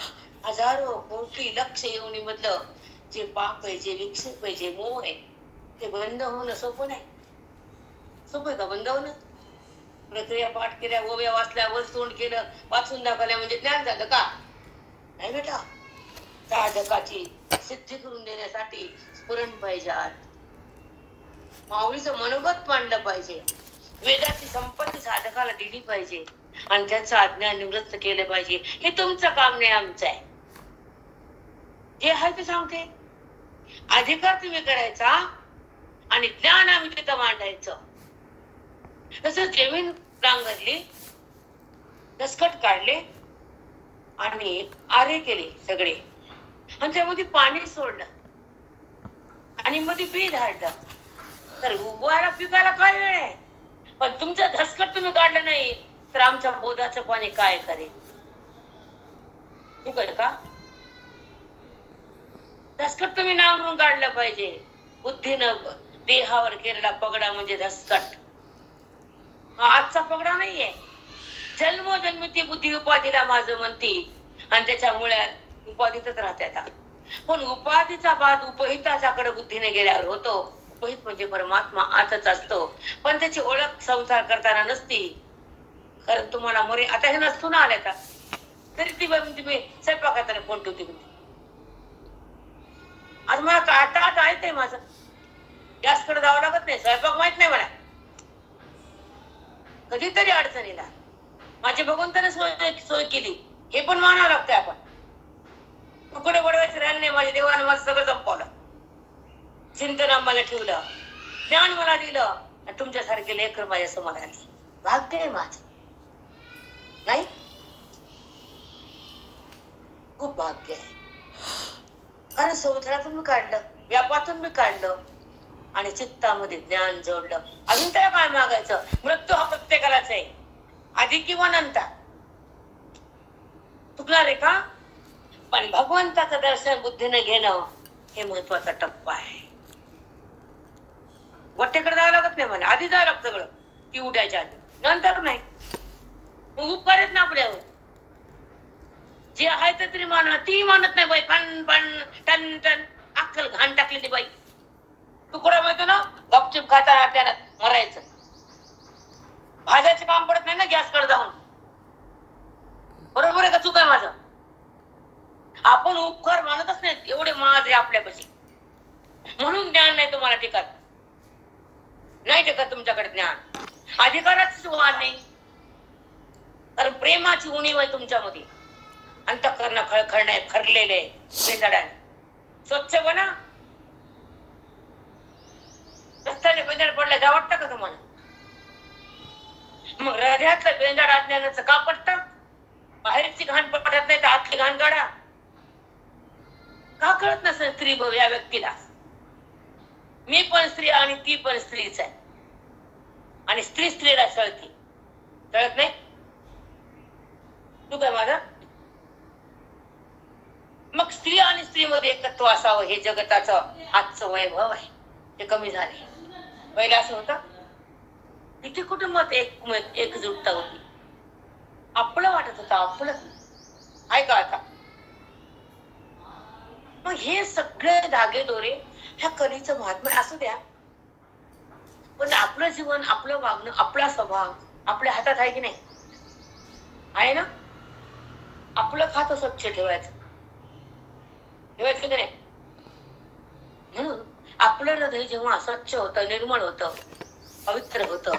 Speaker 1: हजारो कोटी लक्ष येऊन मधलं जे पाप आहे, जे विक्षेप आहे, जे मोह आहे, ते बंद होणं सोपं नाही. सोपं आहे का बंद होणं? प्रक्रिया पाठ केल्या, ओव्या वाचल्या, वर तोंड केलं, वाचून दाखवल्या म्हणजे ज्ञान झालं का? नाही बेटा. साधकाची सिद्धी करून देण्यासाठी स्फुरण पाहिजे. आत माऊलीचं मनोगत मांडलं पाहिजे. वेदाची संपत्ती साधकाला दिली पाहिजे आणि त्याचं अज्ञान निवृत्त केलं पाहिजे. हे तुमचं काम नाही, आमचं आहे. जे आहे ते सांगते. अधिकार तुम्ही करायचा आणि ज्ञान आम्ही तिथं मांडायचं. तसं जमीन नांगरली, दसकट काढले आणि आरे केले सगळे, आणि त्यामध्ये पाणी सोडलं आणि मध्ये बी धाडलं, तर उगवायला पिकायला काय वेळ आहे? पण तुमचं धसकट तुम्ही काढलं नाही तर आमच्या बोधाचं पाणी काय करेल? कळलं का? धसकट तुम्ही नांगरून काढलं पाहिजे. बुद्धीनं देहावर केलेला पगडा म्हणजे धसकट. आजचा पगडा नाहीये. जन्मोजन्मी ती बुद्धी उपाधीला माझं म्हणती आणि त्याच्यामुळे उपाधीतच राहतात. पण उपाधीचा बाद उपहिताच्याकडे बुद्धीने गेल्यावर होतो. उपहित म्हणजे परमात्मा आतच असतो, पण त्याची ओळख संसार करताना नसती. कारण तुम्हाला मोरे आता हे नसतो ना आल्या का तरी ती तुम्ही स्वयंपाकात फोन ठेवते. आज मला आता येते माझं, गॅसकडे जावं लागत नाही, स्वयंपाक माहित नाही मला. कधीतरी अडचणीला माझे भगवंताने सोय केली, हे पण मानावं लागतंय. आपण तुकडे बडवायचं राहिलं नाही. माझ्या देवाने मला सगळं संपवलं. चिंतन मला ठेवलं, ज्ञान मला दिलं, आणि तुमच्यासारखे लेकर माझ्या समोर आले. भाग्य आहे माझं, नाही? खूप भाग्य आहे. कारण संसारातून मी काढलं, व्यापातून मी काढलं आणि चित्तामध्ये ज्ञान जोडलं. अजून त्याला काय मागायचं? मृत्यू हा प्रत्येकालाच आहे, आधी किंवा नंतर. चुकणार आहे का? पण भगवंताचं दर्शन बुद्धीने घेणं हे महत्वाचा टप्पा आहे. वट्टेकडे जावं लागत नाही मला, आधी जावं लागतं सगळं ती उठायच्या आधी, नंतर नाही. मग उपकार आहेत ना आपल्यावर. जे आहे ते तरी मानत, ती मानत नाही बाई. पण पण टन टन अक्कल घाण टाकलेली बाई. तुकडा माहितो ना, गपचिप खाताना आपल्याला मरायचं. भाज्याचे काम पडत नाही ना गॅसकडे जाऊन. बरोबर आहे का? चूक आहे माझं? आपण उपकार मानतच नाही, एवढे महाग आहे आपल्यापाशी. म्हणून ज्ञान नाही तुम्हाला टिकत, नाही टिकत तुमच्याकडे ज्ञान. अधिकाराची वाढ नाही, कारण प्रेमाची उणीव आहे तुमच्यामध्ये. अंतःकरण खळखळणे खरलेले बेंदाडाने. स्वच्छ बना. रस्त्याने बेंदाड पडल्या जा वाटतं का तुम्हाला? मग हृदयातलं बेंदाड अज्ञानाचं का पडतं? बाहेरची घाण पडत नाही तर आतली घाण काढा. का कळत नसेल स्त्री या व्यक्तीला? मी पण स्त्री आणि ती पण स्त्रीच आहे, आणि स्त्री स्त्रीला सळती. कळत नाही? तू काय माझा? मग स्त्री आणि स्त्री मध्ये एकत्व असावं हे जगताचं आजचं वैभव आहे. ते कमी झाले. पहिला असं होतं, किती कुटुंबात एकजुटता होती. आपलं वाटत होतं आपलं. आहे का आता? मग हे सगळे धागे दोरे ह्या कलेचं महात्म्य असू द्या, पण आपलं जीवन, आपलं वागणं, आपला स्वभाव आपल्या हातात आहे की नाही? आहे ना? आपलं खातं स्वच्छ ठेवायचं की नाही? म्हणून आपलं हृदय जेव्हा स्वच्छ होतं, निर्मळ होतं, पवित्र होतं,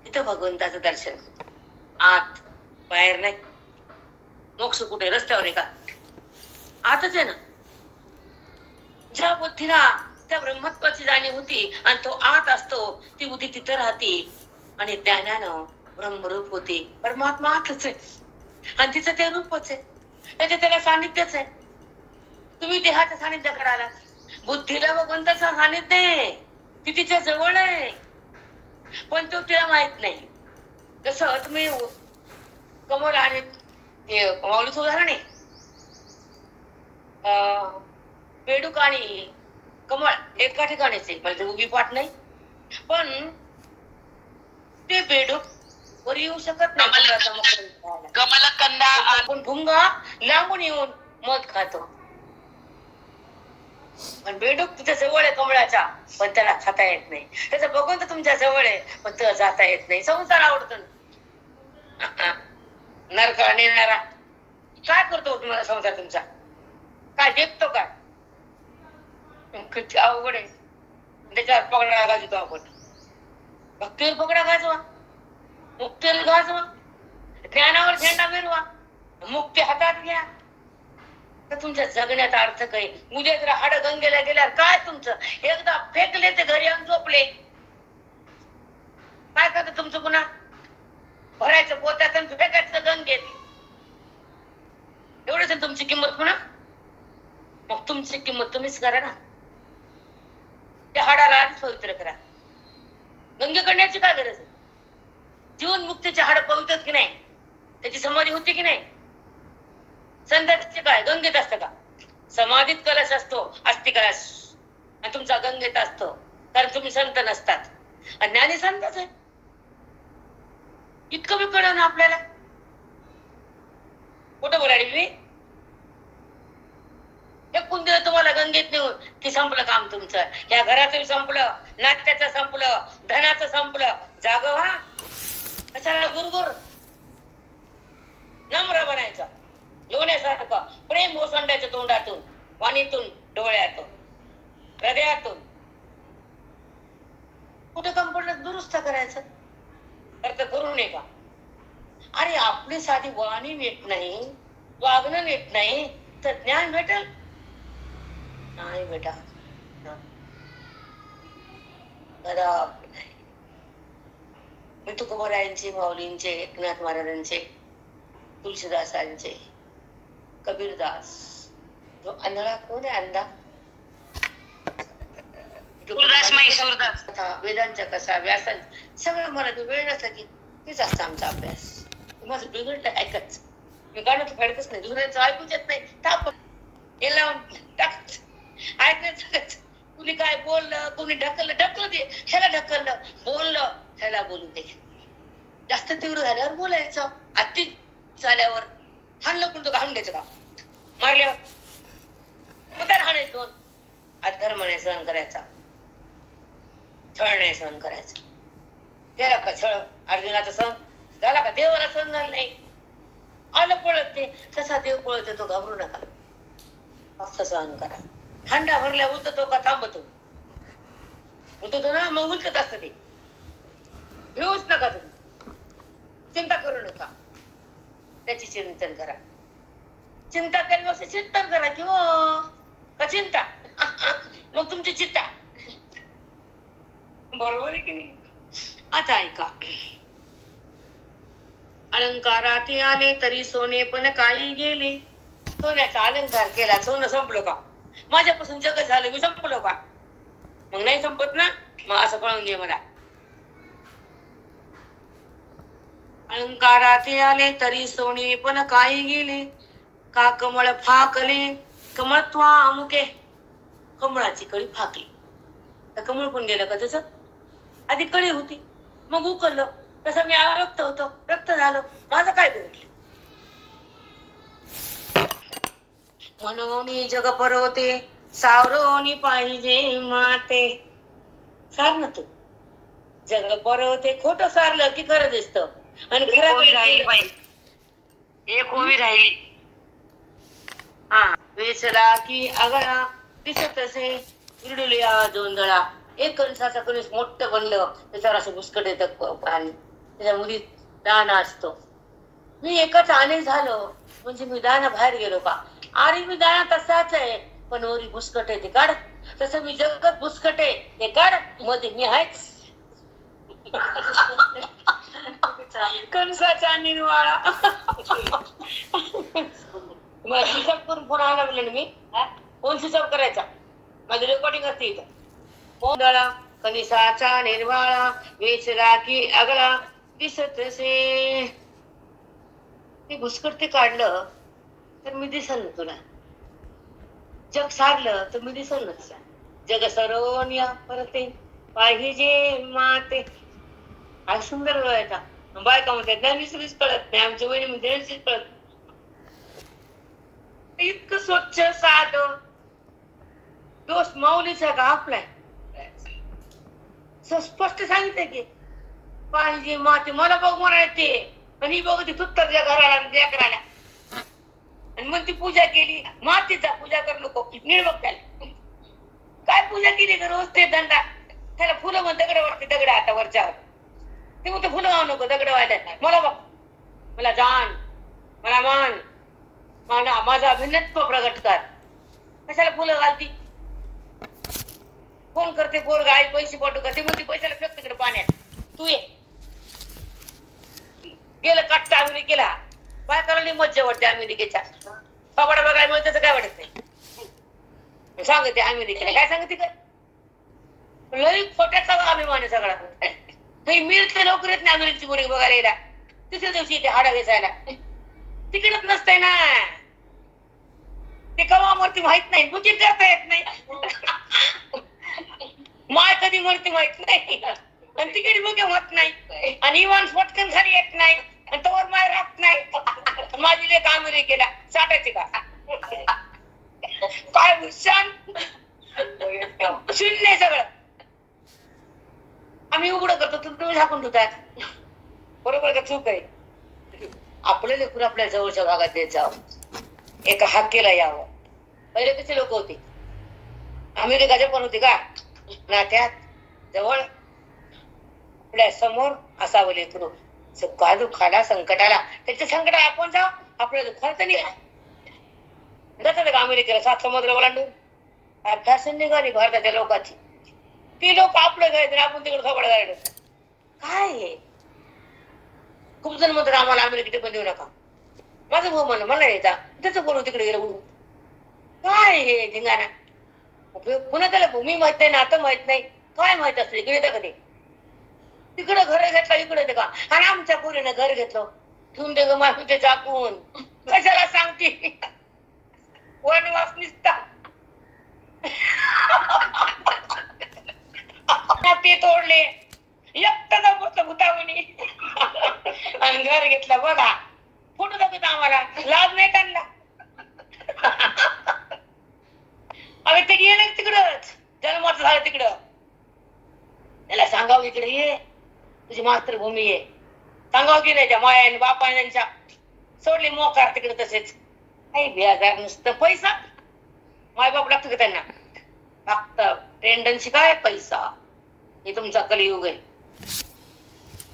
Speaker 1: तिथं भगवंताचं दर्शन. आत, बाहेर नाही. मोक्ष कुठे? रस्त्यावर आहे का? आतच आहे ना. ज्या बुद्धीला त्या ब्रह्मत्वाची जाणीव होती आणि तो आत असतो, ती बुद्धी तिथं राहते आणि ज्ञानानं ब्रह्मरूप होते. परमात्मा आतच आहे आणि तिचं ते रूपच आहे, त्याला सानिध्यच आहे. तुम्ही देहाच्या सानिध्याकडे आला, बुद्धीला भगवंताचं सानिध्य आहे, ती तिच्या जवळ आहे, पण तो तिला माहित नाही. जसं तुम्ही कमल आणि माऊलीचं उदाहरण आहे, बेडूक आणि कमळ एका ठिकाणीच आहे, म्हणजे उभी पाठ नाही, पण ते बेडूक वर येऊ शकत नाही. कमलकंदा आपण भुंगा लांबून येऊन मध खातो, पण बेडूक तुझ्या जवळ आहे कमळाच्या, पण त्याला खाता येत नाही. त्याचा भगवंत तुमच्या जवळ आहे, पण त्याला जाता येत नाही. संसार आवडतो नरका नेणारा. काय करतो तुम्हाला संसार? तुमचा काय देखतो? काय किती अवघड आहे. त्याच्यावर पगडा गाजतो आपण. भक्तीवर पगडा गाजवा, मुक्तीवर गाजवा, ज्ञानावर झेंडा मिरवा, मुक्ती हातात घ्या, तर तुमच्या जगण्याचा अर्थ काही. उद्या जर हाड गंगेला गेल्यावर काय तुमचं? एकदा फेकले ते घरी आणि झोपले, काय करत तुमचं? पुन्हा भरायचं पोत्यात आणि फेकायचं गंगेत. एवढंच तुमची किंमत. पुन्हा मग तुमची किंमत तुम्हीच करा ना. त्या हाडाला आधीच पवित्र करा. गंगे करण्याची काय गरज आहे? जीवन मुक्तीचे हाड पवित्र की नाही? त्याची समाधी होती की नाही? संतांचे काय गंगेत असतं का? समाधीत कलश असतो, अस्थि कलश, आणि तुमचा गंगेत असतो, कारण तुम्ही संत नसतात. आणि ज्ञानी संतच आहे. इतकं बी कळलं ना आपल्याला. कुठं बोलाडी मी फेकून दिलं तुम्हाला गंगेत नेऊन की संपलं काम तुमचं. या घराचं संपलं, नाट्याचं संपलं, धनाचं संपलं. जाग व्हा. कशाला गुरगुर? नम्र बनायचं, लोण्यासारखं प्रेम ओसंडायचं तोंडातून, वाणीतून, डोळ्यातून, हृदयातून. कुठे कम पडलं दुरुस्त करायचं. तर करू नये का? अरे आपली साधी वाणी नीट नाही, वागणं नीट नाही, तर ज्ञान भेटेल नाही बेटा. मी तुकोबरायांचे, माऊलींचे, एकनाथ महाराजांचे, तुलसीदासांचे, कबीरदास, जो अंधळा कोण आहे? अंधा वेदांच्या कसा, व्यासांचा, सगळं मला वेळ नसला की तेच असतं आमचा अभ्यास. माझं बिघडलं ऐकायचं. मी गाणं फेडतच नाही, दुसऱ्यांचं ऐकूच येत नाही. टाक हे लावून टाकायचं, ऐकायचं. कुणी काय बोललं, कुणी ढकललं दे, ह्याला ढकललं, बोललं ह्याला बोलू दे. जास्त तीव्र झाल्यावर बोलायचं, अति झाल्यावर हाणलं कुठं का हाणून द्यायचं का? मारल्यावर मग त्याला हाणायचं. अधर्म नाही सहन करायचा, छळ नाही सहन करायचं. त्याला का छळ अर्जुनाचा सहन झाला का? देवाला सहन झालं नाही, आलं पळत ते. तसा देव पळत येतो, घाबरू नका, फक्त सहन करा. थंडा भरल्या उलटतो का थांबतो? उलटतो ना, मग उलटत असतं ते. भिवूच नका तुम्ही, चिंता करू नका, त्याची चिंतन करा. चिंता केल्यावर चिंतन करा की हो का चिंता, मग तुमची चिंता बरोबर आहे की नाही? आता ऐका. अलंकारात आले तरी सोने पण काही गेले. सोन्याचा अलंकार केला, सोनं संपलं का? माझ्यापासून जग झालं, मी संपलो का? मग नाही संपत ना. मग असं कळून घे मला. अलंकारात आले तरी सोने पण काही गेले. का कमळ फाकले कमळत्वा अमुके. कमळाची कळी फाकली तर कमळ पण गेलं का? त्याच आधी कळी होती, मग उकललं. तसं मी रक्त होतो, रक्त झालं, माझं काय बिघडलं? म्हणून जग परवते सावरोनी पाहिजे माते. सार ना तू. जग परवते खोटं सारलं की खरं दिसतं आणि खरं राहिली पाहिजे. एक उभी राहिली. हा वेचला की आगळा दिसत असे इरडुलिया जोंधळा. एक कणसाचा कणीस मोठं बनलं त्याच्यावर असं बुसकट येतं पाणी, त्याच्या मुलीत दाना असतो. मी एकच आणे झालो म्हणजे मी दाना बाहेर गेलो का? आणि मी दाना तसाच आहे पण वरी बुसकट आहे ते काढ. तसं मी जगत बुसकट आहे ते काढ, मध्ये मी आहेच. कणसाचा निर्वाळा. मला स्विच ऑफ करून फोन आला लागला मी. फोन स्विच ऑफ करायचा, माझी रेकॉर्डिंग असते इथं. फोन दळा कणसाचा निर्वाळा वेचला की आगळा दिसत असे. ते भुसकट ते काढलं तर मी दिसल ना तुला. जग सारलं तर मी दिसल ना. जग सरोन या परते पाहिजे माते. हा सुंदर व्हायचा. बायका म्हणतात ज्ञानीश्रीच कळत नाही, आमच्या वहिनी म्हणजे ज्ञानीश्रीच कळत नाही. इतकं स्वच्छ साध दोष माऊलीचा का आपलाय. स्पष्ट सांगितलं की पाहिजे माते. मला बघ म्हणायचे आणि बघ ती तुत्तरच्या घराला लेकराला आणि मग ती पूजा केली. मातीचा पूजा कर नको निर्मक त्याला. काय पूजा केली का रोज ते धंदा. त्याला फुलं मग दगड वाटते, दगड आता वरच्यावर ते म्हणते फुलं गाव नको दगड व्हायला. मला बघ, मला जाण, मला मान, माझा भिन्नत्व प्रगट कर. कशाला फुलं घालती. फोन करते पोरगा आई पैसे पाठवू का, ते म्हणते पैशाला फेक तिकडे पाण्यात. तू ये गेलं काटतं अमेरिकेला. बायकाला मज्जा वाटते अमेरिकेच्या. कपडा बघायला मिळतं तर काय वाटत नाही. सांगते अमेरिकेला काय सांगते काय. लई खोट्याचा अभिमान आहे सगळा. काही मिळते लवकर येत नाही अमेरिकेची मुलगी बघायला यायला. तिसऱ्या दिवशी येते हाडा वेचायला. तिकडच नसतंय ना ते. कवावरती माहित नाही, बुकिंग करता येत नाही. माय कधी मरती माहित नाही आणि तिकीट बुकिंग होत नाही आणि इव्हन पटकन खाली येत नाही आणि तोवर माय राहत नाही. माझी लेख अमेरिकेला साठायची का काय भूषण शून्य सगळं. आम्ही उघडं करतो तुम्ही झाकून ठेवतात. बरोबर का चूक आहे. आपलं लेकूर आपल्या जवळच्या भागात देत जावं, एका हाकेला यावं. पहिले कसे लोक होते अमेरिकाचे पण होते का नात्यात जवळ आपल्या समोर असावं लेकरू. सुखा दुःखाला संकटाला त्याच्या संकट आपण जाऊ आपल्या दुःखात नाही जातात का अमेरिकेला. 7 समुद्र ओलांडून अभ्यास निघाली भारताच्या लोकांची. ती लोक आपलं घ्यायचं आपण तिकडे खबर गायलं. काय खूप जण म्हणतात आम्हाला अमेरिकेत पण देऊ नका. माझं भाऊ म्हणलं मला यायचा त्याचं बोलू तिकडे गेलं उडून. काय हे धिंगाणा. पुन्हा त्याला भूमी माहित नाही, नातं माहित नाही, काय माहित असतं इकडे येतं कधी. तिकडं घर घेतलं इकडे येतं का. आणि आमच्या पोरीनं घर घेतलं ठेवून दे ग माहिती चाकून. कशाला सांगते वनवास निसता. ते तोडले एकटा बसलं भूतावणी आणि घर घेतलं. बघा फोटो दाखवत आम्हाला लाज नाही त्यांना. अरे ते गेले तिकडच जन्माचं झालं तिकडं. त्याला सांगावं इकडे ये तुझी मातृभूमी आहे. सांगावं की नाही त्या मायाने बापाने त्यांच्या सोडले मोकार तिकडे. तसेच काही व्याजार नुसतं पैसा. मायबाप लागतं का त्यांना. फक्त टेंडन्सी काय पैसा. हे तुमचा कलियुग आहे.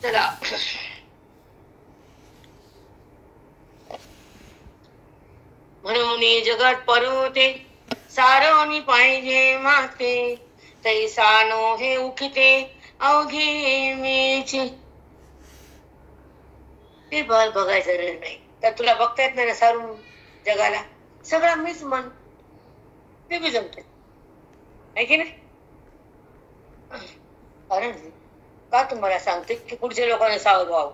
Speaker 1: चला म्हणून जगात परवते सारवणी पाहिजे माते. तैसानो हे उखिते अवघे मीचे. ते बघायचं नाही तर तुला बघता येत नाही ना सारून जगाला. सगळं मीच म्हण ते बी जमते आहे की नाही. कारण का तुम्हाला सांगते की पुढच्या लोकांना सावध व्हावं.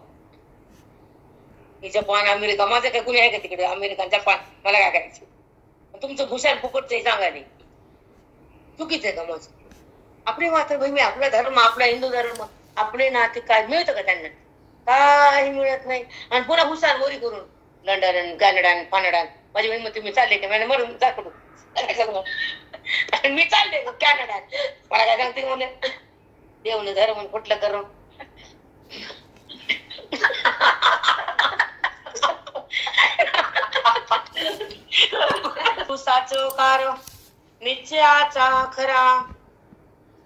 Speaker 1: जपान अमेरिका माझं काय कुणी आहे का तिकडे. अमेरिका जपान मला काय करायचं. तुमचं भूषण फुकटचं सांगा नाही चुकीचं आहे का माझं. आपली मातृभूमी आपला धर्म आपला हिंदू धर्म आपले नाते काय मिळतं का त्यांना. काही मिळत नाही. आणि पुन्हा भूषण गोरी करून लंडन कॅनडा फानडा माझी बहीण म्हणते मी चालले का, मला मरून दाखवतो आणि मी चालले कॅनडात. मला काय सांगते म्हणे, देऊन धर म्हणून कुठलं करून. साचोकार निश्चयाचा खरा,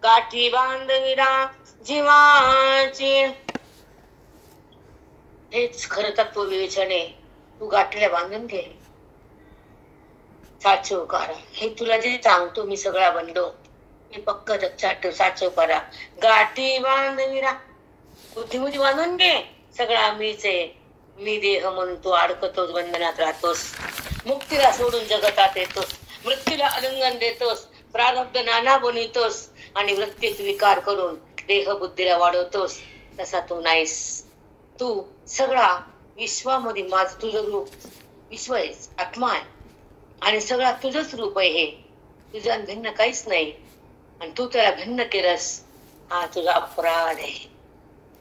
Speaker 1: गाठी बांधविरा जीवाची. हेच खरं तत्व विवेचन आहे. तू गाठीला बांधून घे. साचोकार हे तुला जे सांगतो मी सगळा बंधो, मी पक्क लक्षात ठेव. साचोकारा गाठी बांधविरा, बुद्धीमध्ये बांधून घे. सगळा मीच आहे. मी देह म्हणून तू अडकतोस, बंधनात राहतोस. मुक्तीला सोडून जगतात येतोस, मृत्यूला आलिंगन देतोस, प्रारब्ध नाना बनवतोस आणि वृत्तीत विकार करून देह बुद्धीला वाढवतोस. तसा तू नाहीस. तू सगळा विश्वामध्ये माझ तुझं रूप, विश्व आहे, आत्मा आहे आणि सगळा तुझंच रूप आहे. हे तुझ्या भिन्न काहीच नाही आणि तू त्याला भिन्न केलंस, हा तुझा अपराध आहे.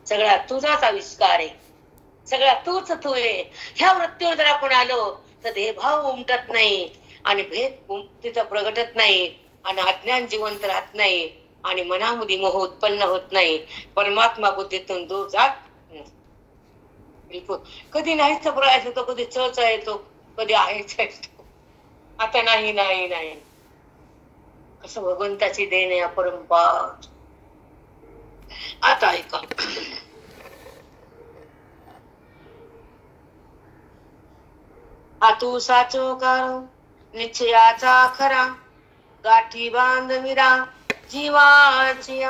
Speaker 1: सगळा तुझाच आविष्कार आहे, सगळा तूच तू आहे. ह्या वृत्तीवर जर आपण आलो तर देहभाव उमटत नाही आणि भेद तिथं प्रगटत नाही आणि अज्ञान जिवंत राहत नाही आणि मनामध्ये मोह उत्पन्न होत नाही. परमात्मा बुद्धीतून दूर जात बिलकुल. कधी नाहीच प्रयास येतो, कधी चचा येतो, कधी आहेच येतो. आता नाही नाही नाही, असं भगवंताची देण आहे अपरंपार. आता ऐका, हा तू साचोकार निश्चयाचा खरा, गाठी बांधविरा जीवाची.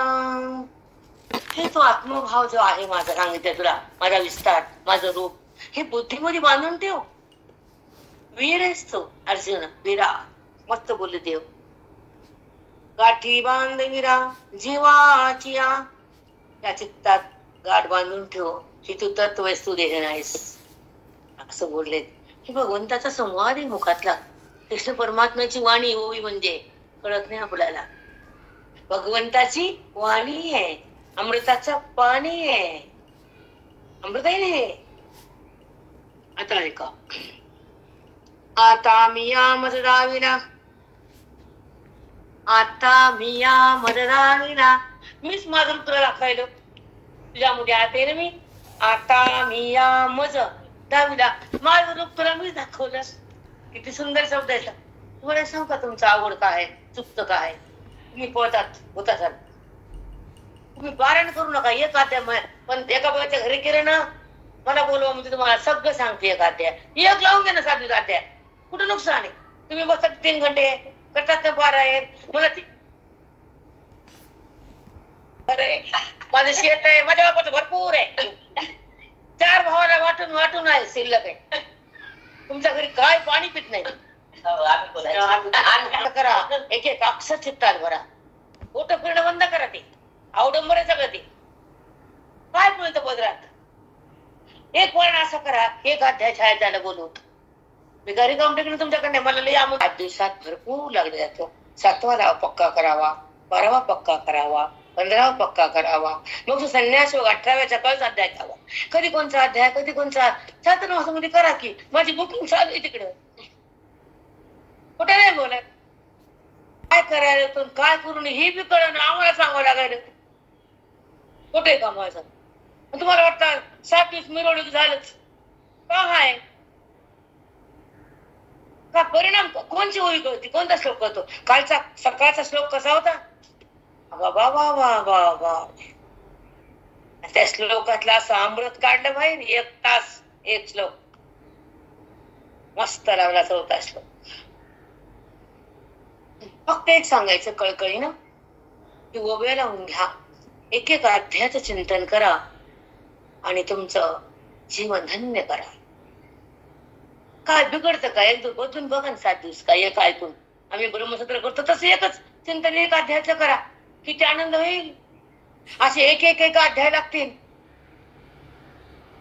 Speaker 1: हे तो आत्मभाव जो आहे माझा, सांगितलं तुला, माझा विस्तार, माझं रूप, हे बुद्धीमध्ये बांधून ठेव. वीर आहेस तो अर्जुन, वीरा. मस्त बोलले देव. गाठी बांधविरा जीवाची, या चित्तात गाठ बांधून ठेव की तू तत्व आहेस, तू देह नाहीस, असं बोलले. हे भगवंताचा संवाद आहे मुखातला. कृष्ण परमात्म्याची वाणी ओवी म्हणजे कळत नाही आपल्याला. भगवंताची वाणी आहे, अमृताचं पाणी आहे, अमृत आहे नाही. आता ऐका, आता मी या मदराविना, आता मी या मदराविना, मीच माझं तुला दाखवायलो. तुझ्यामध्ये आता ना मी, आता मी या मज दाविला, माझं रूप तुला मीच दाखवलं. किती सुंदर शब्द आहे. तुम्हाला सांग का तुमचं आवड काय, चुकतं काय? तुम्ही पळतात होतात, तुम्ही पारायण करू नका एक अध्याय, पण एका बाबाच्या घरी केलं ना, मला बोलवा म्हणजे तुम्हाला सगळं सांगते. एक अध्याय एक लावून घे ना, 7 अध्याय, कुठं नुकसान आहे? तुम्ही बसतात 3 घंटे करतात ना पारायण. मला ती अरे माझं शेत आहे, माझ्या बापाचं भरपूर आहे, 4 भावाला वाटून वाटून आहे, शिल्लक आहे. तुमच्या घरी काय पाणी पित नाही करा. एक एक अक्षर चित्तात भरा. फोटो फिरणं बंद करा. ते अवडंबर आहे सगळं. ते काय मिळतं पदरात? एक वर्ण असं करा, एक अध्याय छायाच्याला बोलवत. मी घरी काम टेकून तुमच्याकडे मला लई 8 दिवसात भरपूर लागले जातो. 7वा पक्का करावा, 12वा पक्का करावा, 15वा पक्का करावा. मग तो संन्यास 18व्याच्या कळच अध्याय घ्यावा. कधी कोणचा अध्याय, कधी कोणचा 7 मध्ये करा की. माझी बुकिंग चालू आहे तिकडं. कुठे नाही बोलत. काय करायला काय करून हे बी कळलं आम्हाला सांगावं लागायला. कुठे कामाचं? तुम्हाला वाटतं 7 दिवस मिरवणूक झालंच का? हाय का परिणाम? कोणची ओळी कळती? कोणता श्लोक कळतो? कालचा सकाळचा श्लोक कसा होता? बाबा बाबा बाबा, त्या श्लोकातला असं अमृत काढलं बाहेर. 1 तास 1 श्लोक मस्त लावला. 4था श्लोक. फक्त एक सांगायचं कळकळी ना, की ओव्या लावून घ्या. एक एक अध्यायाचं चिंतन करा आणि तुमचं जीवन धन्य करा. काय बिघडतं का? एक बदलून बघा ना 7 दिवस काय एक ऐकून. आम्ही ब्रह्मसूत्र करतो तसं एकच चिंतन एक अध्यायाचं करा, किती आनंद होईल. असे एक एक एक अध्याय लागतील.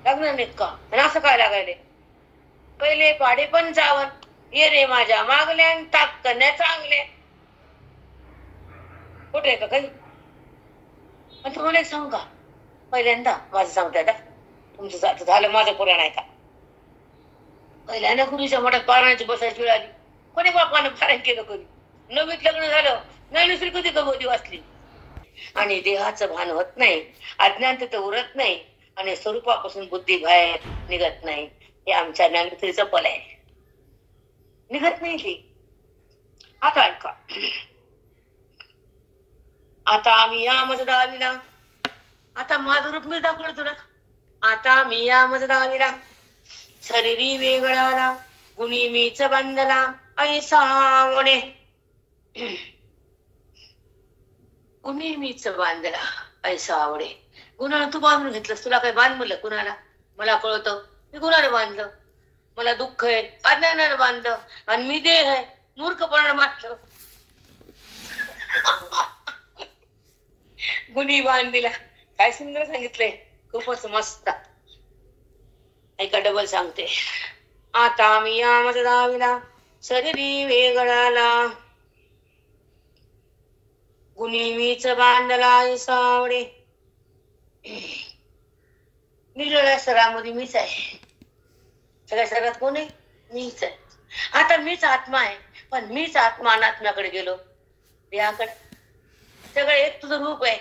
Speaker 1: लागणार नाहीत का? आणि असं काय लागायले? पहिले पाडे 55 ये रे माझ्या मागल्या ताक करण्या चांगले. कुठे का काही? पण तुम्हाला एक सांगू का? पहिल्यांदा माझं सांगते आता, तुमचं झालं माझं पुराण आहे का? पहिल्याने गुरुच्या मठात पारायणाची बसायची वेळ आली. कोणी बापानं पारायण केलं कधी? नवीत लग्न झालं ज्ञानेश्वरी कधी कबोधी वाचली. आणि देहाचं भान होत नाही, अज्ञान तिथं उरत नाही आणि स्वरूपापासून बुद्धी बाहेर निघत नाही. हे आमच्या ज्ञानेश्वरीचं पल आहे, निघत नाही ती. आता ऐका, आता आम्ही या मजदावीला, आता माझं रूप मी दाखवलं तुला. आता मी या मजदावीला, शरीरी वेगळाला, गुणी मीच बांधला ऐसा म्हणे. गुणी मीच बांधला ऐसा आवडे. गुणाला तू बांधून घेतलंस. तुला काही बांध म्हणलं कुणाला? मला कळतं मी गुणाला बांधलं. मला दुःख आहे अज्ञानानं बांधलं. आणि मी देह आहे मूर्खपणानं बांधलं. गुणी बांधिला. काय सुंदर सांगितलंय, खूपच मस्त. ऐका डबल सांगते. आता मी या मजदावीला, शरीरी वेगळाला, गुणी मीच बांधला सावडे. निरळ्या सरामध्ये मीच आहे. सगळ्या सरात कोण आहे? मीच आहे. आता मीच आत्मा आहे, पण मीच आत्मा अनात्म्याकडे गेलो, देहाकडे. सगळं एक तुझं रूप आहे,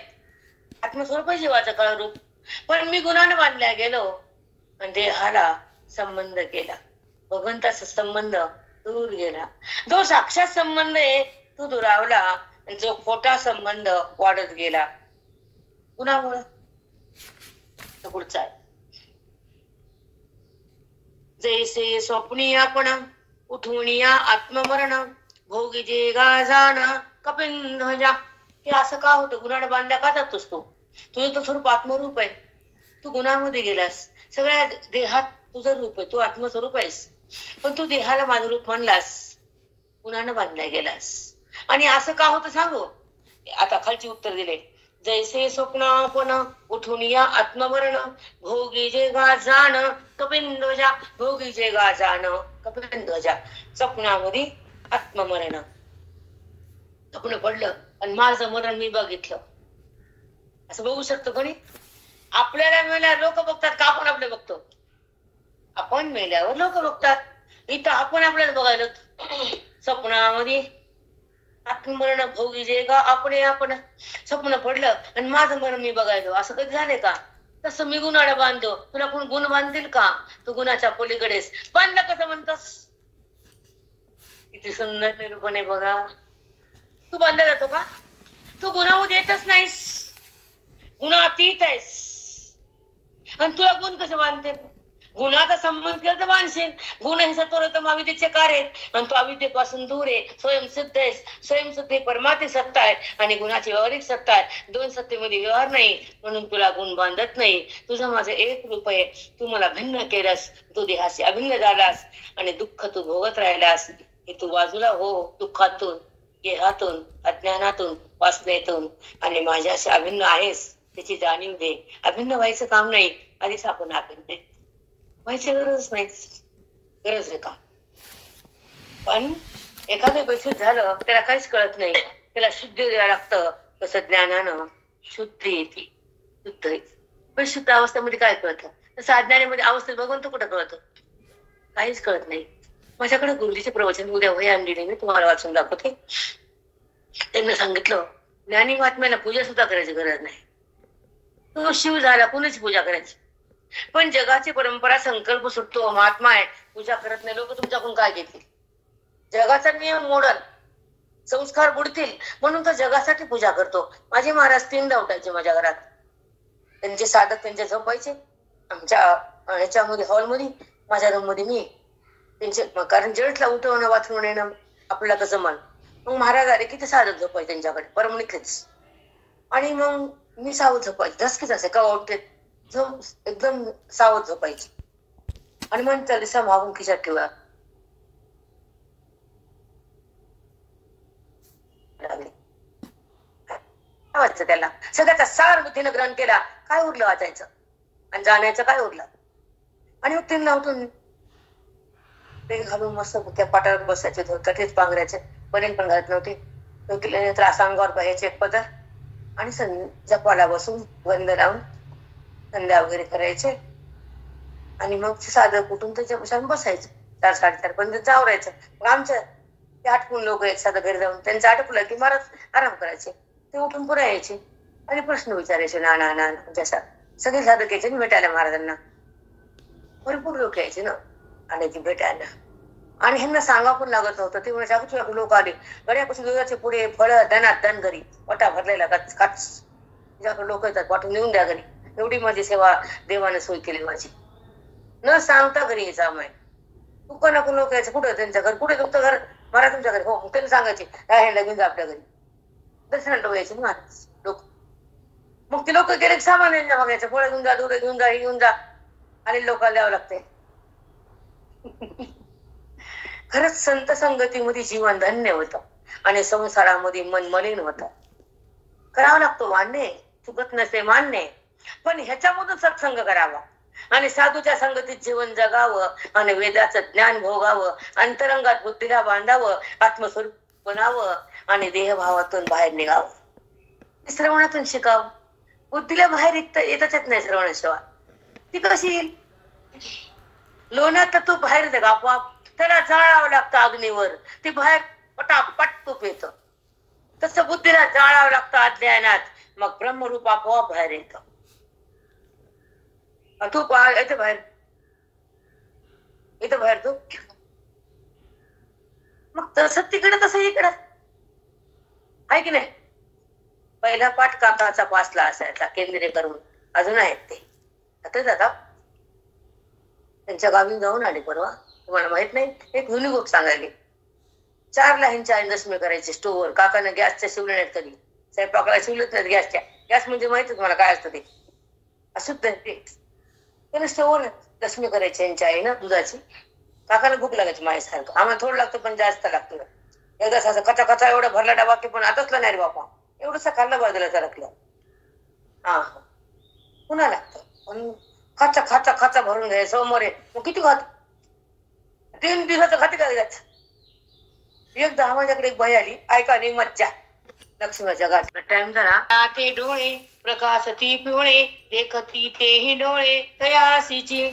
Speaker 1: आत्मस्वरूप जीवाचं काळ रूप. पण मी गुणाने बांधल्या गेलो आणि देहाला संबंध केला. भगवंताचा संबंध दूर गेला. जो साक्षात संबंध आहे तो दुरावला, जो खोटा संबंध वाढत गेला. कुणामुळे? पुढचा आहे. जैसे स्वप्नी आपण उठून या आत्ममरण, भोगी जे गाजान कपिंध्वजा. हे असं का होतं? गुणाने बांधल्या का जातोस तू? तुझं तो स्वरूप आत्मरूप आहे, तू गुणामध्ये गेलास. सगळ्या देहात तुझं रूप आहे, तू आत्मस्वरूप आहेस. पण तू देहाला माझं रूप म्हणलास, गुणाने बांधल्या गेलास. आणि असं का होतं सांगू? आता खालची उत्तर दिले. जैसे स्वप्न आपण उठून या आत्ममरण, भोगी जे गाजान कपिंध्वजा. भोगी जे गाजान कपिंध्वजा. स्वप्नामध्ये आत्ममरण, स्वप्न पडलं आणि माझं मरण मी बघितलं. असं बघू शकतो कोणी? आपल्याला मेल्यावर लोक बघतात का आपण आपले बघतो? आपण मेल्यावर लोक बघतात. इथं आपण आपल्याला बघायला स्वप्नामध्ये आत्ममरण भोगी जे गा आपण स्वप्न पडलं आणि माझं मरण मी बघायलो. असं कधी झाले का? तसं मी गुणाला बांधतो. तुला कोण गुण बांधतील का? तू गुणाच्या पलीकडेस बांधलं कसं म्हणतोस? किती सुंदर निरूपण आहे बघा. तू बांधला जातो का? तू गुणामध्ये येतच नाहीस, गुणातीत आहेस. आणि तुला गुण कसं बांधते? गुणाचा संबंध केला तर बांधशील. गुण हे सत्वरतम अविद्येचे कार्य आहेत आणि तो अविद्येपासून दूर आहे, स्वयंसिद्ध आहे. स्वयंसिद्ध ही परमात्मा सत्ता आहे आणि गुणाची व्यावहारिक सत्ता आहे. दोन सत्तेमध्ये व्यवहार नाही, म्हणून तुला गुण बांधत नाही. तुझं माझं एक रूप आहे. तू मला भिन्न केलंस, तू देहाशी अभिन्न झालास आणि दुःख तू भोगत राहिलास. हे तू बाजूला हो, दुःखातून, गेहातून, अज्ञानातून, वासनेतून. आणि माझ्याशी अभिन्न आहेस त्याची जाणीव दे. अभिन्न व्हायचं काम नाही, आधीच आपण अभिन्न आहे. व्हायची गरज नाही. गरज आहे का? पण एखादं बैठक झालं त्याला काहीच कळत नाही, त्याला शुद्धी द्यावं लागतं. तसं ज्ञानानं शुद्धी येते, शुद्ध येते. पण शुद्ध अवस्थेमध्ये काय कळतं? तसं अज्ञानामध्ये अवस्थेत भगवंत कुठं कळतं? काहीच कळत नाही. माझ्याकडे गुरुजीचे प्रवचन उद्या वही आणलेले, मी तुम्हाला वाचून दाखवते. त्यांना सांगितलं ज्ञानी महात्म्याला पूजा सुद्धा करायची गरज नाही. तो शिव झाला, कुणाची पूजा करायची? पण जगाची परंपरा संकल्प सुटतो, महात्मा आहे पूजा करत नाही. लोक तुमच्याकडून काय घेतील? जगाचा नियम मोडल, संस्कार बुडतील, म्हणून तो जगासाठी पूजा करतो. माझे महाराज 3दा उठायचे माझ्या घरात. त्यांचे साधक त्यांच्या झोपायचे आमच्या ह्याच्यामध्ये, हॉलमध्ये, माझ्या रूम मध्ये मी त्यांचे. कारण जडला उठवणं वाचवणं येणं आपल्याला कसं जमल. मग महाराज आले की ते साधक झोपायचे त्यांच्याकडे, परमणीतलेच. आणि मग मी सावध झोपायचे, धसकीच असे का उठते, एकदम सावध झोपायची. आणि मग त्याला मागून खिशात ठेवा वाचायचं. त्याला सगळ्याचा सार बुद्धीनं ग्रहण केला. काय उरलं वाचायचं आणि जाण्याचं? काय उरलं? आणि मग त्यांना उठून ते घालून मस्त त्या पाटावर बसायचे, कठीच पांघरायचे. परेन पण घालत नव्हते. केल्यानंतर असा अंगावर पाहायचे एक पदर आणि जपाला बसून बंद लावून संध्या वगैरे करायचे. आणि मग साधं कुठून त्याच्या बसायचं. 4 साडेचार पर्यंत जावरायचं. मग आमच्या ते आटपून लोक एक साधं घरी जाऊन त्यांचं आटपलं की महाराज आराम करायचे. ते उठून पुन्हा यायचे आणि प्रश्न विचारायचे नाना नाना जसा सगळे साधक यायचे भेटायला महाराजांना. भरपूर लोक यायचे ना आणि ती भेटायला. आणि ह्यांना सांगा पण लागत नव्हतं. ते म्हणजे लोक आले गड्यापासून दुधाचे पुढे फळं दनात दन घरी वाटा भरलेला काच लोक येतात वाटून नेऊन द्या घरी. एवढी माझी सेवा देवाने सोय केली माझी. न सांगता घरी यायचं आम्हाला. कुठं नको लोक यायचं. कुठं त्यांच्या घर कुठे तुमचं घर महाराज तुमच्या घरी. हो त्यांना सांगायचे ह्यांना घेऊन जा आपल्या घरी. दर्शनाला यायचे महाराज लोक. मग ते लोक गेले सामान मागायचं फळं घेऊन जा दूध घेऊन जा हे घेऊन जा. आणि लोकांना द्यावं लागते. खरंच संत संगतीमध्ये जीवन धन्य होतं आणि संसारामध्ये मन मलिन होतं. करावं लागतो मान्य, चुकत नसे मान्य, पण ह्याच्यामधून सत्संग करावा आणि साधूच्या संगतीत जीवन जगावं आणि वेदाचं ज्ञान भोगावं, अंतरंगात बुद्धीला बांधावं, आत्मस्वरूप बनावं आणि देहभावातून बाहेर निघावं. श्रवणातून शिकावं. बुद्धीला बाहेर येतच नाही श्रवणाशिवाय. ती कशी येईल? लोण्यात तर तूप बाहेर येते आपोआप. त्याला जाळावं लागतं अग्नीवर. ती बाहेर पटापट तूप येतं. तसं बुद्धीला जाळावं लागतं अध्ययनात. मग ब्रह्मरूप आपोआप बाहेर येतं. तूप येतं बाहेर. येतं बाहेर तूप. मग तसं तिकडं तसं इकडं आहे की नाही. पहिला पाठ काकाचा पासला असायचा केंद्रीय करून. अजून आहेत ते आता दादा. त्यांच्या गावी जाऊन आले परवा. तुम्हाला माहित नाही. एक जुनी गोष्ट सांगायली. 4 लाईनच्या इंडस्ट्री करायचे स्टोव्हर. काकानं गॅसच्या शिवले नाहीत कधी. स्वयंपाकाला शिवलेच नाहीत गॅसच्या. गॅस म्हणजे माहिती तुम्हाला काय असतं ते. अशुद्ध ते. त्याने स्टोव्हर दशमी करायची यांच्या आई ना दुधाची. काकाला भूक लागायची माझ्यासारखं. आम्हाला थोडं लागतं पण जास्त लागतं. एकदा असं कचा कचा एवढा भरला डबा की पण आताचला नाही रे बापा. एवढंच खाल्लं बाजूला सरकलं. हा पुन्हा लागतं. पण खाचा खाचा खाचा भरून घ्यायचं सोमवारी. मग किती खात? 3 दिवसाचं खाते काय जायचं. एकदा माझ्याकडे एक बाई आली. ऐका नाही मज्जा. लक्ष्मीच्या घाट टाइम झाला. ते डोळे प्रकाशती पिवळे देखती तेही डोळे तयासीची.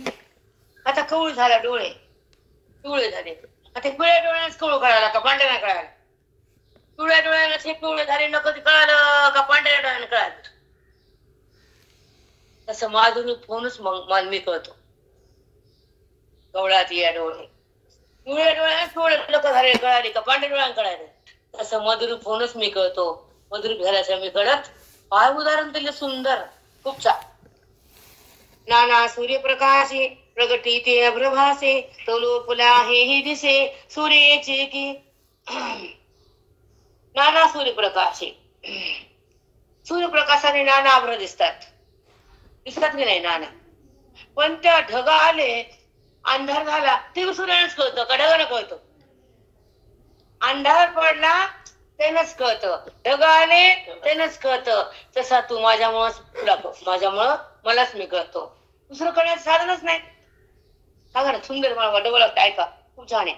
Speaker 1: आता कवळ झाला डोळे पिवळे झाले. आता पिवळ्या डोळ्यानेच कवळ कळाला का पांढऱ्या नाही कळाला. पिवळ्या डोळ्याने हे पिवळे झाले न कधी कळालं का पांढऱ्या डोळ्याने कळालं. तसं माधुरी फोनच मग मी कळतो. कवळात या डोळे पिवळ्या डोळ्याने पिवळे लोक झाले कळाले का पांढऱ्या डोळ्याने कळाले. तसं मधुरूप फोनच मी कळतो. मधुरूप झाल्याचं मी कळत. काय उदाहरण दिले सुंदर. खूप छान. नाना सूर्यप्रकाशे प्रगटी ते अभ्रभासे तो लोपला हेही दिसे सूर्याचे की. नाना सूर्यप्रकाशे. सूर्यप्रकाशाने नाना आभ्र दिसतात. दिसतात की नाही नाना. पण त्या ढगा आले अंधार झाला ते सूर्यानेच कळतं का ढगाने कळतं. अंधार पडला त्यानंच कळतं. ढग आले त्यानंच कळतं. तसा तू माझ्यामुळं मलाच मी कळतो. दुसरं कळण्याचं साधनच नाही. सांगा ना सुंदर. मला डबल लागतं. ऐका खूप छान आहे.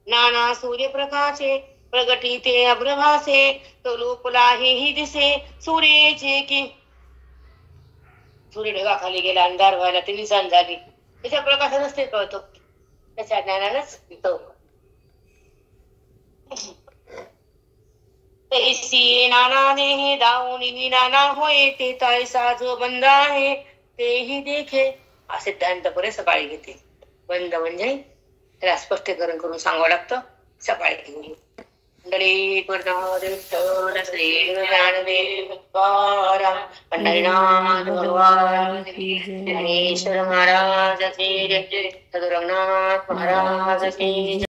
Speaker 1: नाना सूर्यप्रकाशे प्रगटी ते अभ्रभासे तो लोपला हेही दिसे सूर्याचे की. सूर्य ढगाखाली गेला अंधार व्हायला ती निशाण झाली. त्याच्या प्रकाशानच ते कळतो. त्याच्या ज्ञानानच तो. तैसी नानाने हे दाऊनी नाना होय ते तायसा जो बंद आहे तेही देखे. हा सिद्धांत पुरे सकाळी घेते. बंद म्हणजे त्याला स्पष्टीकरण करून सांगावं लागतं. सकाळी घेऊन पंढरीनाथ भगवान ज्ञानेश्वर महाराज की जय. सद्गुरू रंगनाथ महाराज की जय.